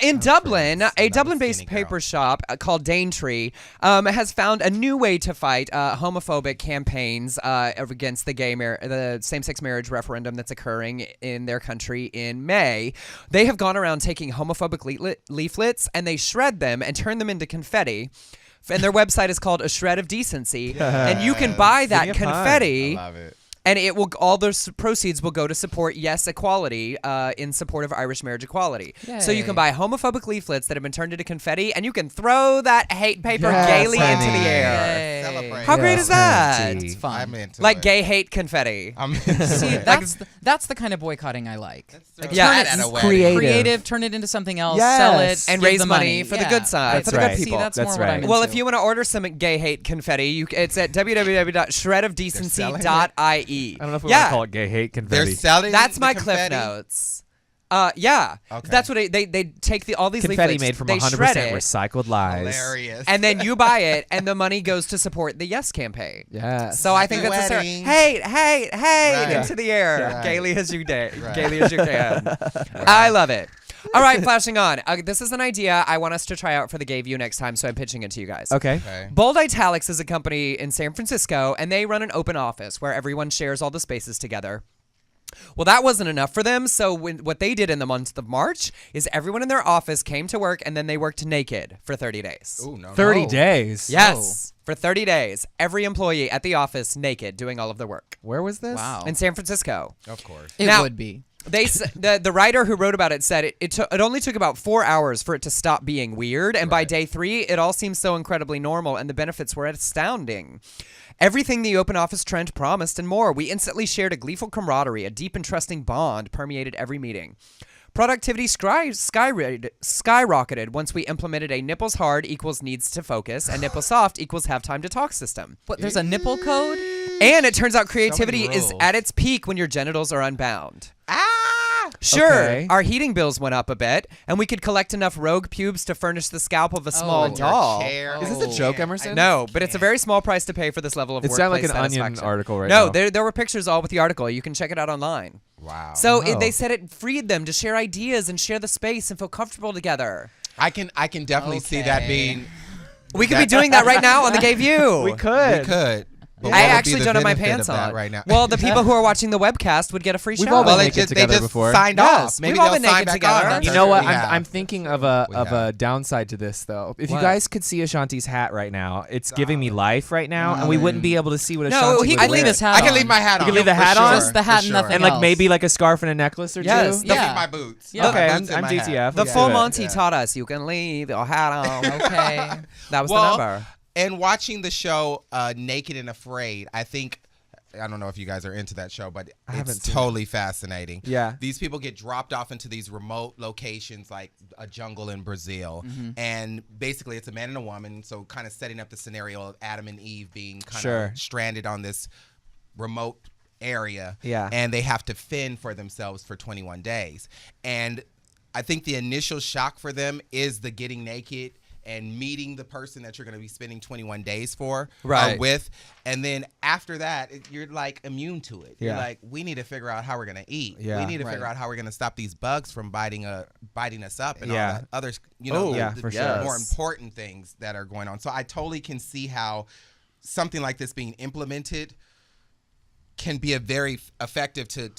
In Dublin, a Dublin-based skinny girl. paper shop called Daintree has found a new way to fight homophobic campaigns against the same-sex marriage referendum that's occurring in their country in May. They have gone around taking homophobic leaflets and they shred them and turn them into confetti. And their website is called A Shred of Decency. And you can buy that Give me a pun. confetti. I love it. And all those proceeds will go to support Yes Equality in support of Irish marriage equality. So you can Yay. buy homophobic leaflets that have been turned into confetti, and you can throw that hate paper Yes, gaily into honey. the air. Yay. Celebrate. How great Yes, is that? Auntie. It's fun. I'm into Like it. gay hate confetti. I'm into See, it. that's the kind of boycotting I like. Like, Yeah, turn and it at a wedding. creative, turn it into something else, Yes. sell it, And give raise the money for the good side, That's for the good right. people. See, that's That's more what right. I'm into. Well, if you want to order some gay hate confetti, it's at www.shredofdecency.ie. I don't know if we want to call it gay hate They're confetti. selling. That's the my confetti? Cliff Notes. Yeah. Okay. That's what they take all these confetti leaflets, made from they 100% shred it, recycled lies. Hilarious. and then you buy it, and the money goes to support the Yes campaign. Yes. So I think Happy that's a wedding. hate Right. into the air, Right. gaily as you Right. gaily as you can. I love it. All right, flashing on. This is an idea I want us to try out for the Gay View next time, so I'm pitching it to you guys. Okay. Okay. Bold Italics is a company in San Francisco, and they run an open office where everyone shares all the spaces together. Well, that wasn't enough for them, so what they did in the month of March is everyone in their office came to work, and then they worked naked for 30 days. Ooh, no, 30 no. days. Yes, for 30 days, every employee at the office naked doing all of their work Where was this? Wow. in San Francisco. Of course. it Now- would be. The writer who wrote about it said it only took about 4 hours for it to stop being weird, and by day 3, it all seemed so incredibly normal, and the benefits were astounding. Everything the open office trend promised and more. We instantly shared a gleeful camaraderie, a deep and trusting bond permeated every meeting. Productivity skyrocketed once we implemented a nipples hard equals needs to focus and nipples soft equals have time to talk system. But there's a nipple code? And it turns out creativity is rules. at its peak when your genitals are unbound. Ah! Sure, Okay. our heating bills went up a bit, and we could collect enough rogue pubes to furnish the scalp of a small your doll. Is this a joke, Emerson? No, but it's a very small price to pay for this level of It sounded like workplace an Onion satisfaction. article right no, now. there were pictures all with the article. You can check it out online. Wow. So Oh. they said it freed them to share ideas and share the space and feel comfortable together. I can definitely see that being. We could be doing that right now on the Gay View. We could. We could. But I what would be actually the don't have my benefit pants of that on right now? Well, the people who are watching the webcast would get a free We've shower. all been Well, they naked just together before. signed Yes, off. Maybe we've all they'll been sign naked back together. on. You know what? We I'm have. thinking of We a have. downside to this though. If What? you guys could see Ashanti's hat right now, it's giving me life right now, and we wouldn't be able to see what No, Ashanti he would can wear. leave his hat I can on. leave my hat on. You can leave the for hat sure, on? Just the hat for and sure. nothing and like else. maybe like a scarf and a necklace or Yes, two. Don't Yeah. leave my boots. Yeah. Okay, My I'm boots and my DTF. hat. The Let's full do it. Monty taught us you can leave your hat on. Okay. That was Well, the number. And watching the show Naked and Afraid, I don't know if you guys are into that show, but haven't it's seen totally fascinating. Yeah. These people get dropped off into these remote locations like a jungle in Brazil. And basically it's a man and a woman, so kind of setting up the scenario of Adam and Eve being kind Sure. of stranded on this remote area. Yeah. And they have to fend for themselves for 21 days. And I think the initial shock for them is the getting naked and meeting the person that you're going to be spending 21 days with. And then after that, you're like immune to it. You're Yeah. like, we need to figure out how we're going to eat. Yeah. We need to figure out how we're going to stop these bugs from biting us up and Yeah. all that other, Oh, yeah, for sure. more important things that are going on. So I totally can see how something like this being implemented can be a very effective to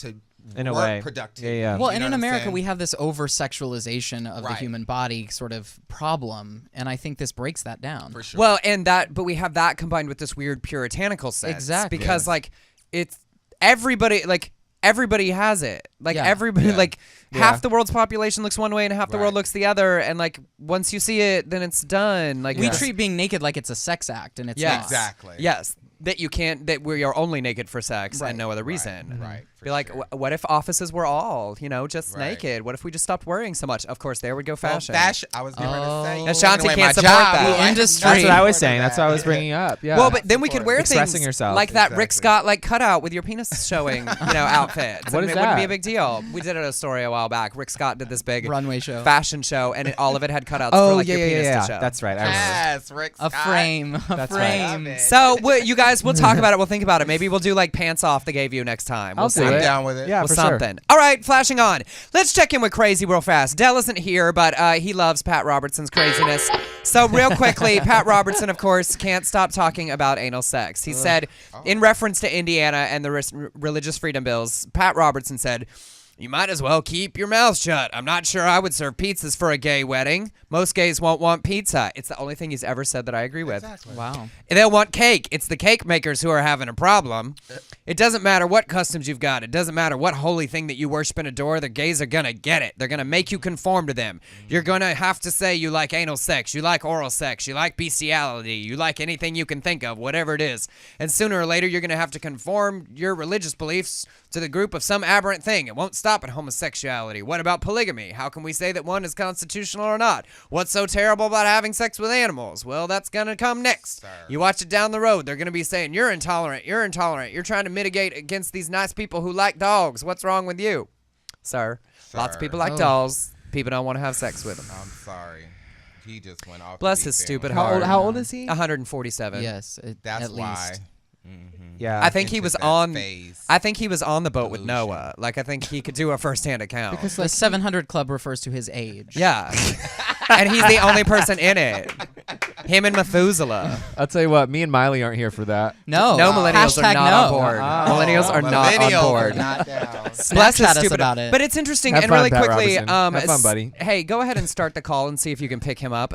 In a work way. productivity. Yeah. Well, You and know in what I'm America, saying? we have this over-sexualization of the Right. human body sort of problem, and I think this breaks that down. For sure. Well, but we have that combined with this weird puritanical sense. Exactly. Because it's everybody has it. Like Yeah. everybody Yeah. half the world's population looks one way and half the world Right. looks the other, and once you see it, then it's done. We treat being naked like it's a sex act, and it's Yes. not. Exactly. Yes. That we are only naked for sex Right. and no other reason. Right. For Be like, sure. what if offices were all, just Right. naked? What if we just stopped worrying so much? Of course, there would go fashion. Well, fashion. I was getting ready to say. Ashanti Giving away can't my support job. that. Well, The I- industry. That's what I was Support saying. That's what I was that. bringing up. Yeah. Well, but then we could support. wear Expressing things yourself. like that Rick Exactly. Scott cutout with your penis showing, outfits. What And is it wouldn't be that? a big deal. We did a story a while back. Rick Scott did this big Runway show. fashion show, and all of it had cutouts Oh, for yeah, your yeah, penis yeah. to show. That's right. I remember. Yes, Rick A Scott. frame. A That's frame. right. So you guys, we'll talk about it. We'll think about it. Maybe we'll do pants off they gave you next time. We'll I'll see. do I'm it. down with it. Yeah, Well, for something. All right, flashing on. Let's check in with Crazy real fast. Dell isn't here, but he loves Pat Robertson's craziness. So real quickly, Pat Robertson, of course, can't stop talking about anal sex. He said, in reference to Indiana and the religious freedom bills, Pat Robertson said, "You might as well keep your mouth shut. I'm not sure I would serve pizzas for a gay wedding. Most gays won't want pizza." It's the only thing he's ever said that I agree with. Wow. They'll want cake. It's the cake makers who are having a problem. It doesn't matter what customs you've got. It doesn't matter what holy thing that you worship and adore. The gays are going to get it. They're going to make you conform to them. You're going to have to say you like anal sex, you like oral sex, you like bestiality, you like anything you can think of, whatever it is. And sooner or later, you're going to have to conform your religious beliefs to the group of some aberrant thing. It won't stop at homosexuality. What about polygamy? How can we say that one is constitutional or not? What's so terrible about having sex with animals? Well, that's going to come next. You watch it down the road. They're going to be saying, you're intolerant. You're intolerant. You're trying to mitigate against these nice people who like dogs. What's wrong with you? Sir. Lots of people like dolls. People don't want to have sex with them. I'm sorry. He just went off. Bless the his deep stupid end. heart. How old is he? 147. Yes. That's at why. least. Yeah. I think he Into was that on. phase. I think he was on the boat with Delusion. Noah. I think he could do a first-hand account. The 700 Club refers to his age. Yeah. And he's the only person in it. Him and Methuselah. I'll tell you what. Me and Miley aren't here for that. No. No millennials are Hashtag not no. on board. Millennials are not on Millennials board. are not down. Bless his Snapchat us stupid. about it. But it's interesting. Have And fun, really Pat quickly, Robertson. Have fun, buddy. Hey, go ahead and start the call and see if you can pick him up.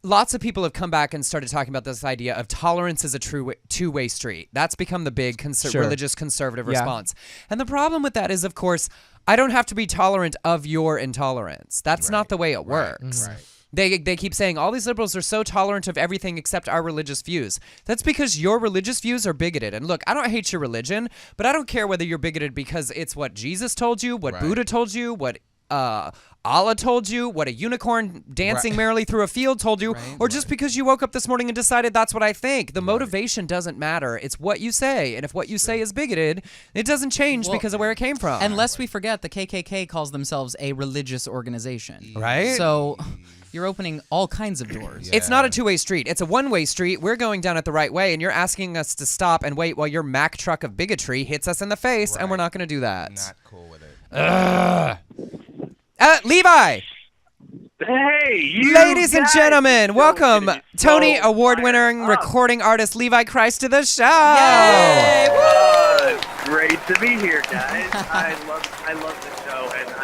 Lots of people have come back and started talking about this idea of tolerance is a true two-way street. That's become the big Sure. religious conservative Yeah. response. And the problem with that is, of course, I don't have to be tolerant of your intolerance. That's not the way it works. Right. They keep saying all these liberals are so tolerant of everything except our religious views. That's because your religious views are bigoted. And look, I don't hate your religion, but I don't care whether you're bigoted because it's what Jesus told you, what Right. Buddha told you, what Allah told you, what a unicorn dancing merrily through a field told you, or just because you woke up this morning and decided that's what I think. The motivation doesn't matter. It's what you say. And if what you say is bigoted, it doesn't change because of where it came from. And lest we forget, the KKK calls themselves a religious organization. Right? So you're opening all kinds of doors. It's not a two-way street. It's a one-way street. We're going down it the right way, and you're asking us to stop and wait while your Mack truck of bigotry hits us in the face, and we're not going to do that. Not cool with it. Levi! Hey, you Ladies and guys, gentlemen, so welcome good. It's Tony so Award-winning fired up. recording artist Levi Christ to the show. Great to be here, guys. I love the show, and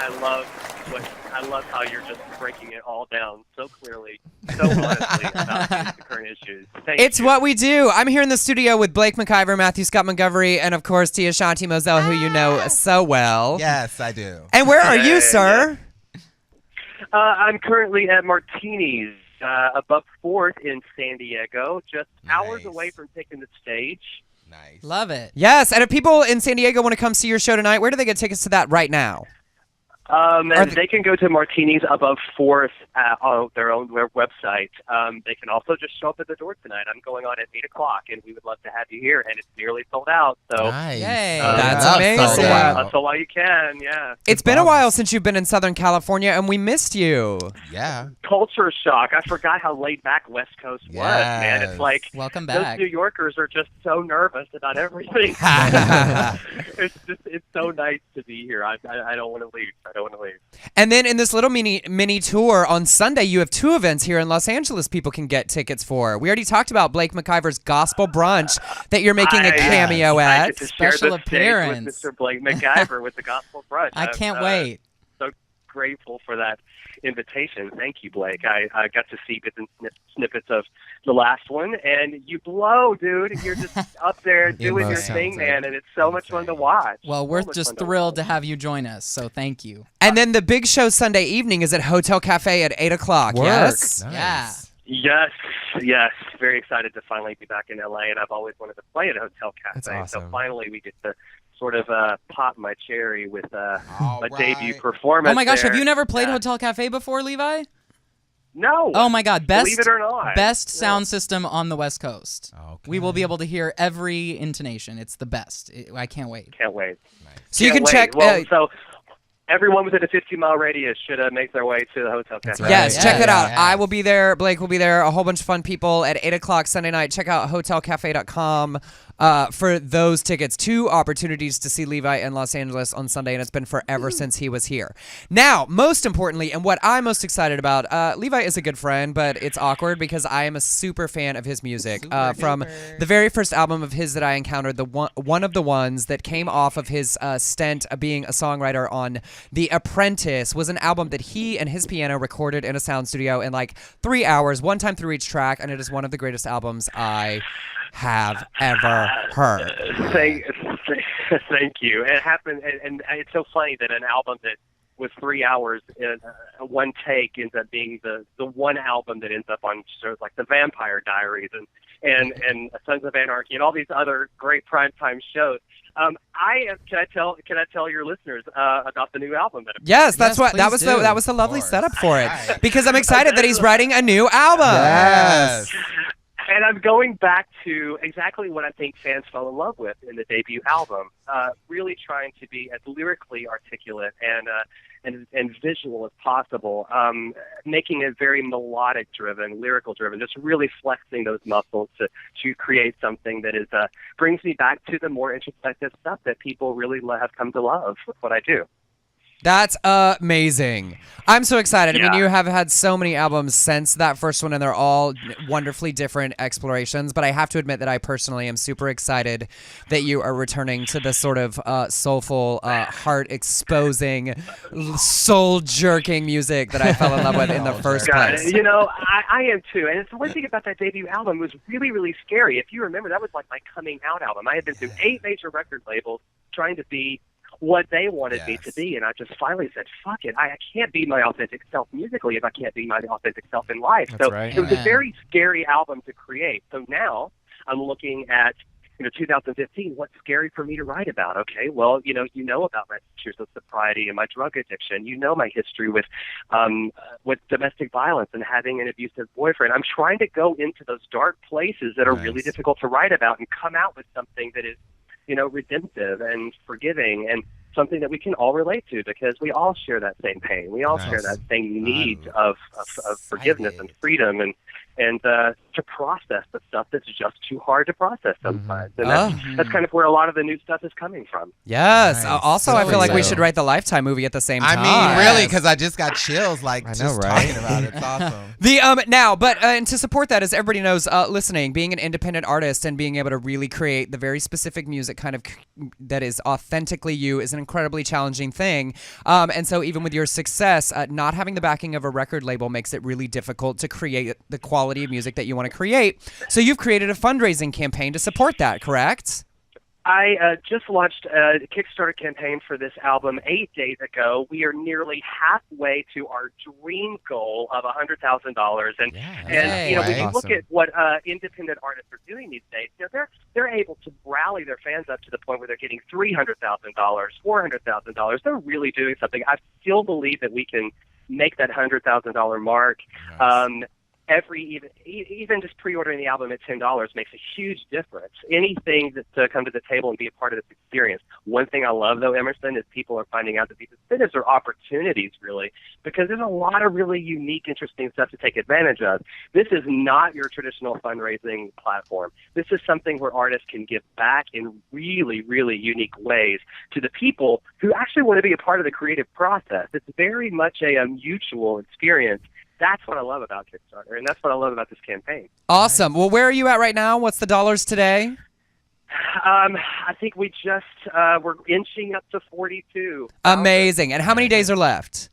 I love how you're just breaking it all down so clearly, so honestly about the current issues. Thank It's you. what we do. I'm here in the studio with Blake McIver, Matthew Scott Montgomery, and of course Tia Shanti Moselle, who you know so well. Yes, I do. And where are you, Yeah, sir? I'm currently at Martini's above 4th in San Diego, just hours Nice. away from taking the stage. Nice. Love it. Yes, and if people in San Diego want to come see your show tonight, where do they get tickets to that right now? And Are the- they can go to Martini's above 4th on their own website. They can also just show up at the door tonight. I'm going on at 8 o'clock, and we would love to have you here. And it's nearly sold out. So Nice. Yay. That's Love amazing. sold out. hustle while you can, yeah. It's been a while since you've been in Southern California, and we missed you. Yeah. Culture shock. I forgot how laid back West Coast was, man. Yes. It's like Welcome those back. New Yorkers are just so nervous about everything. it's so nice to be here. I don't want to leave. I don't want to leave. And then in this little mini tour on Sunday, you have two events here in Los Angeles people can get tickets for. We already talked about Blake McIver's Gospel Brunch that you're making a cameo I at. get to share Special the stage appearance. with Mr. Blake McIver with the Gospel Brunch. I can't wait. So grateful for that invitation. Thank you, Blake. I got to see bits and snippets of the last one, and you blow, dude. You're just up there doing your Insane. thing, man, and it's so much fun to watch. Well, So we're much just fun to thrilled to watch. have you join us, so thank you. And then the big show Sunday evening is at Hotel Cafe at 8 o'clock. Work. Yes? Nice. Yeah. Yes. Very excited to finally be back in LA, and I've always wanted to play at Hotel Cafe. That's awesome. So finally we get to sort of pop my cherry with a All debut right. performance. Oh my gosh, have there. you never played Yeah. Hotel Cafe before, Levi? No. Oh my God, Believe it or not. best sound system on the West Coast. Okay. We will be able to hear every intonation. It's the best. I can't wait. Can't wait. So you Can't can wait. check. Well, so everyone within a 15-mile radius should make their way to the Hotel Cafe. right. Yes, check that out. Yes. I will be there. Blake will be there. A whole bunch of fun people at 8 o'clock Sunday night. Check out hotelcafe.com for those tickets. 2 opportunities to see Levi in Los Angeles on Sunday, and it's been forever since he was here. Now, most importantly, and what I'm most excited about, Levi is a good friend, but it's awkward because I am a super fan of his music. From the very first album of his that I encountered, one of the ones that came off of his stint of being a songwriter on The Apprentice, was an album that he and his piano recorded in a sound studio in like 3 hours, one time through each track, and it is one of the greatest albums I have ever heard. Thank you. It happened, and it's so funny that an album that was 3 hours in one take ends up being the one album that ends up on shows like The Vampire Diaries and Sons of Anarchy and all these other great primetime shows. Can I tell your listeners about the new album? Yes, that's Yes, what that please was. do. That was the lovely course. setup for it, Right. because I'm excited that he's writing a new album. Yes. And I'm going back to exactly what I think fans fell in love with in the debut album. Really trying to be as lyrically articulate and visual as possible, making it very melodic driven, lyrical driven, just really flexing those muscles to create something that is brings me back to the more introspective stuff that people really have come to love with what I do. That's amazing. I'm so excited. I mean, Yeah. you have had so many albums since that first one, and they're all wonderfully different explorations. But I have to admit that I personally am super excited that you are returning to the sort of soulful, heart-exposing, soul-jerking music that I fell in love with in the first God, place. you know, I am too. And it's the one thing about that debut album was really, really scary. If you remember, that was like my coming out album. I had been through 8 major record labels trying to be what they wanted me to be, and I just finally said, fuck it, I can't be my authentic self musically if I can't be my authentic self in life. That's So right. it was a very scary album to create. So now I'm looking at 2015, what's scary for me to write about? Okay, well, you know about my issues of sobriety and my drug addiction. You know my history with domestic violence and having an abusive boyfriend. I'm trying to go into those dark places that are really difficult to write about and come out with something that is, redemptive and forgiving and something that we can all relate to, because we all share that same pain. We all share that same need of forgiveness and freedom and to process the stuff that's just too hard to process sometimes. And that's kind of where a lot of the new stuff is coming from. Yes. Nice. Also, I feel like we So- should write the Lifetime movie at the same I time. mean, really, because I just got chills, like, I know, just right? talking about it. It's awesome. And to support that, as everybody knows, listening, being an independent artist and being able to really create the very specific music kind of that is authentically you is an incredibly challenging thing. And so even with your success, not having the backing of a record label makes it really difficult to create the quality of music that you want to create. So you've created a fundraising campaign to support that, correct? I just launched a Kickstarter campaign for this album 8 days ago. We are nearly halfway to our dream goal of $100,000. And when you look Awesome. at what independent artists are doing these days, they're able to rally their fans up to the point where they're getting $300,000, $400,000. They're really doing something. I still believe that we can make that $100,000 mark. Even just pre-ordering the album at $10 makes a huge difference. Anything to come to the table and be a part of this experience. One thing I love, though, Emerson, is people are finding out that these incentives are opportunities, really, because there's a lot of really unique, interesting stuff to take advantage of. This is not your traditional fundraising platform. This is something where artists can give back in really, really unique ways to the people who actually want to be a part of the creative process. It's very much a mutual experience. That's what I love about Kickstarter, and that's what I love about this campaign. Awesome. Well, where are you at right now? What's the dollars today? I think we just we're inching up to 42. Amazing. And how many days are left?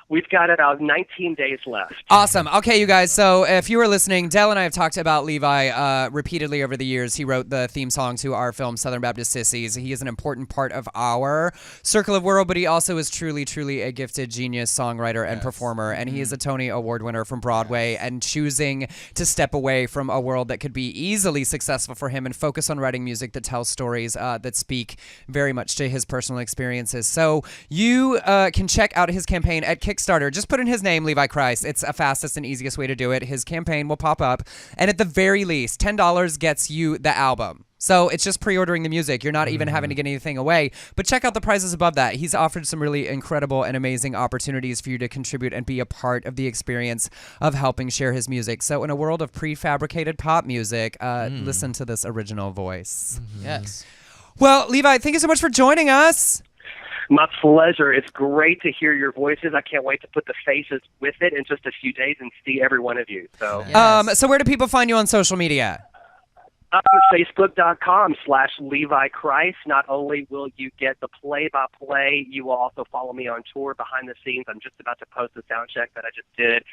We've got about 19 days left. Awesome. Okay, you guys. So if you were listening, Del and I have talked about Levi repeatedly over the years. He wrote the theme song to our film, Southern Baptist Sissies. He is an important part of our circle of world, but he also is truly, truly a gifted genius songwriter and performer. And he is a Tony Award winner from Broadway, and choosing to step away from a world that could be easily successful for him and focus on writing music that tells stories that speak very much to his personal experiences. So you can check out his campaign at Kickstarter. Just put in his name, Levi Christ. It's a fastest and easiest way to do it. His campaign will pop up, and at the very least, $10 gets you the album. So it's just pre-ordering the music. You're not even having to get anything away. But check out the prizes above that. He's offered some really incredible and amazing opportunities for you to contribute and be a part of the experience of helping share his music. So in a world of prefabricated pop music, listen to this original voice. Yes. Well, Levi, thank you so much for joining us. My pleasure. It's great to hear your voices. I can't wait to put the faces with it in just a few days and see every one of you. So, So where do people find you on social media? Facebook.com/Levi Christ. Not only will you get the play-by-play, you will also follow me on tour behind the scenes. I'm just about to post the sound check that I just did.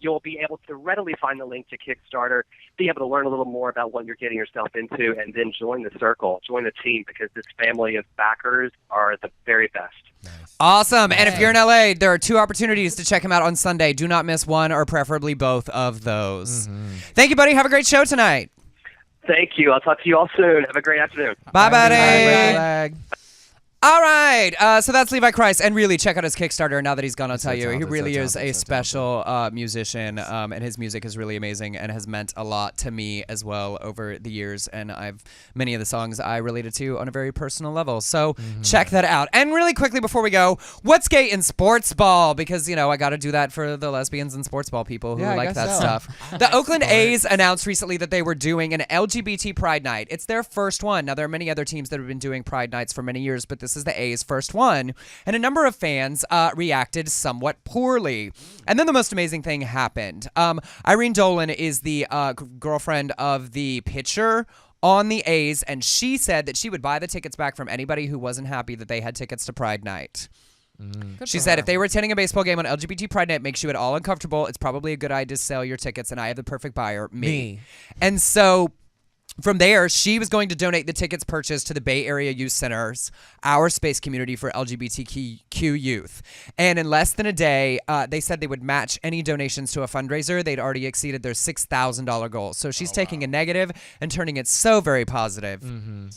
You'll be able to readily find the link to Kickstarter, be able to learn a little more about what you're getting yourself into, and then join the circle, join the team, because this family of backers are the very best. Awesome. And if you're in LA, there are 2 opportunities to check him out on Sunday. Do not miss one, or preferably both of those. Thank you, buddy. Have a great show tonight. Thank you. I'll talk to you all soon. Have a great afternoon. Bye, buddy. Bye. All right, so that's Levi Christ, and really check out his Kickstarter. Now that he's gone, I'll tell you, he really is a special musician, and his music is really amazing and has meant a lot to me as well over the years. And many of the songs I related to on a very personal level. So check that out. And really quickly before we go, what's gay in sports ball? Because I got to do that for the lesbians and sports ball people who like that stuff. The Oakland A's announced recently that they were doing an LGBT Pride Night. It's their first one. Now there are many other teams that have been doing Pride Nights for many years, but this is the A's first one, and a number of fans reacted somewhat poorly. And then the most amazing thing happened. Irene Dolan is the girlfriend of the pitcher on the A's, and she said that she would buy the tickets back from anybody who wasn't happy that they had tickets to Pride Night. She said if they were attending a baseball game on LGBT Pride Night, makes you at all uncomfortable, it's probably a good idea to sell your tickets, and I have the perfect buyer, me. And so from there, she was going to donate the tickets purchased to the Bay Area Youth Center's Our Space Community for LGBTQ youth. And in less than a day, they said they would match any donations to a fundraiser. They'd already exceeded their $6,000 goal. So she's taking a negative and turning it so very positive.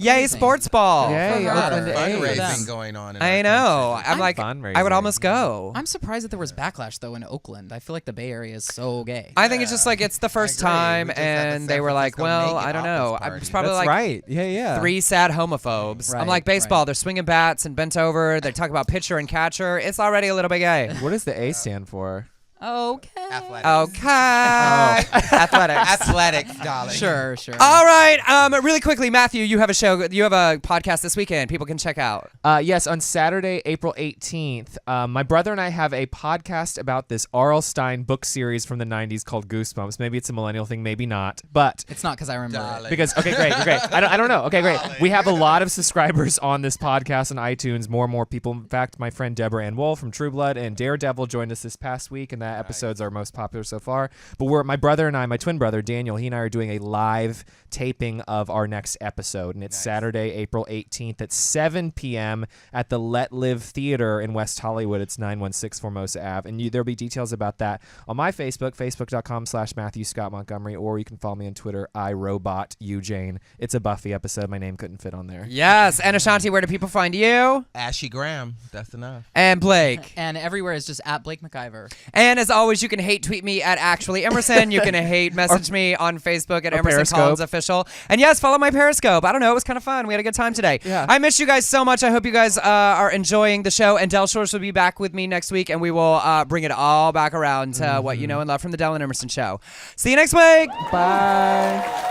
Yay, sports ball. Yay, Oakland A's. Fundraising going on. In I our know. country. I'm like, fundraising. I would almost go. I'm surprised that there was backlash, though, in Oakland. I feel like the Bay Area is so gay. I think it's just like it's the first agree. time, We just had the and they San were like, Francisco well, naked I don't office know. party. It's probably That's like right. Yeah. 3 sad homophobes. I'm Right, like, baseball, right. they're swinging bats and bent over. They talk about pitcher and catcher. It's already a little bit gay. What does the A stand for? Okay. Athletics. Okay. Athletics. Athletics, darling. Sure. All right. Really quickly, Matthew, you have a show. You have a podcast this weekend. People can check out. Yes, on Saturday, April 18th, my brother and I have a podcast about this R.L. Stine book series from the 90s called Goosebumps. Maybe it's a millennial thing, maybe not. But It's not because I remember it. Darling. because, okay, great. I don't know. Okay, great. We have a lot of subscribers on this podcast on iTunes, more and more people. In fact, my friend Deborah Ann Wool from True Blood and Daredevil joined us this past week, and that episode's our most popular so far. But my brother and I, my twin brother, Daniel, he and I are doing a live taping of our next episode, and it's Saturday, April 18th at 7 p.m. at the Let Live Theater in West Hollywood. It's 916 Formosa Ave, and there'll be details about that on my Facebook, facebook.com/Matthew Scott Montgomery, or you can follow me on Twitter, iRobotUJane. It's a Buffy episode. My name couldn't fit on there. Yes. And Ashanti, where do people find you? Ashy Graham. That's enough. And Blake. And everywhere is just at Blake McIver. And as always, you can hate tweet me at Actually Emerson. You can hate message me on Facebook at Emerson Periscope. Collins Official. And yes, follow my Periscope. I don't know. It was kind of fun. We had a good time today. Yeah. I miss you guys so much. I hope you guys are enjoying the show. And Del Shores will be back with me next week, and we will bring it all back around to what you know and love from the Del and Emerson Show. See you next week. Bye.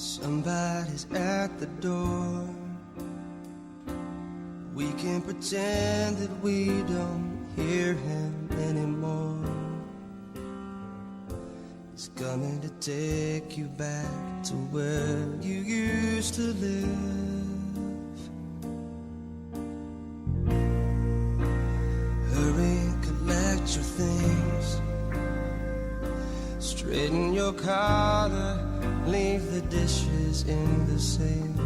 Somebody's at the door. We can pretend that we don't hear him anymore. He's coming to take you back to where you used to live. Hurry, collect your things. Straighten your collar, leave the dishes in the sink.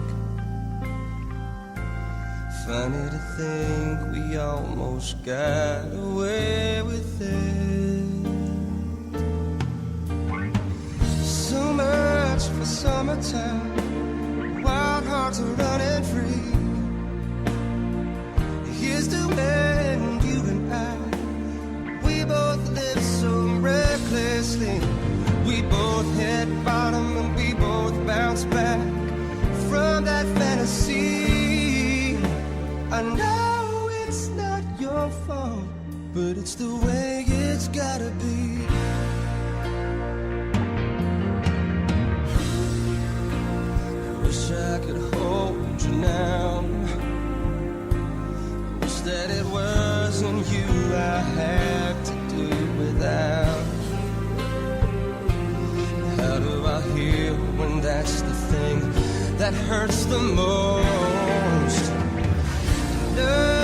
Funny to think we almost got away with it. So much for summertime, wild hearts are running free. Here's to when you and I, we both live so recklessly. We both hit bottom and we both bounce back from that fantasy. I know it's not your fault, but it's the way it's gotta be. I wish I could hold you now. Wish that it wasn't you I had to do without. How do I heal when that's the thing that hurts the most? No.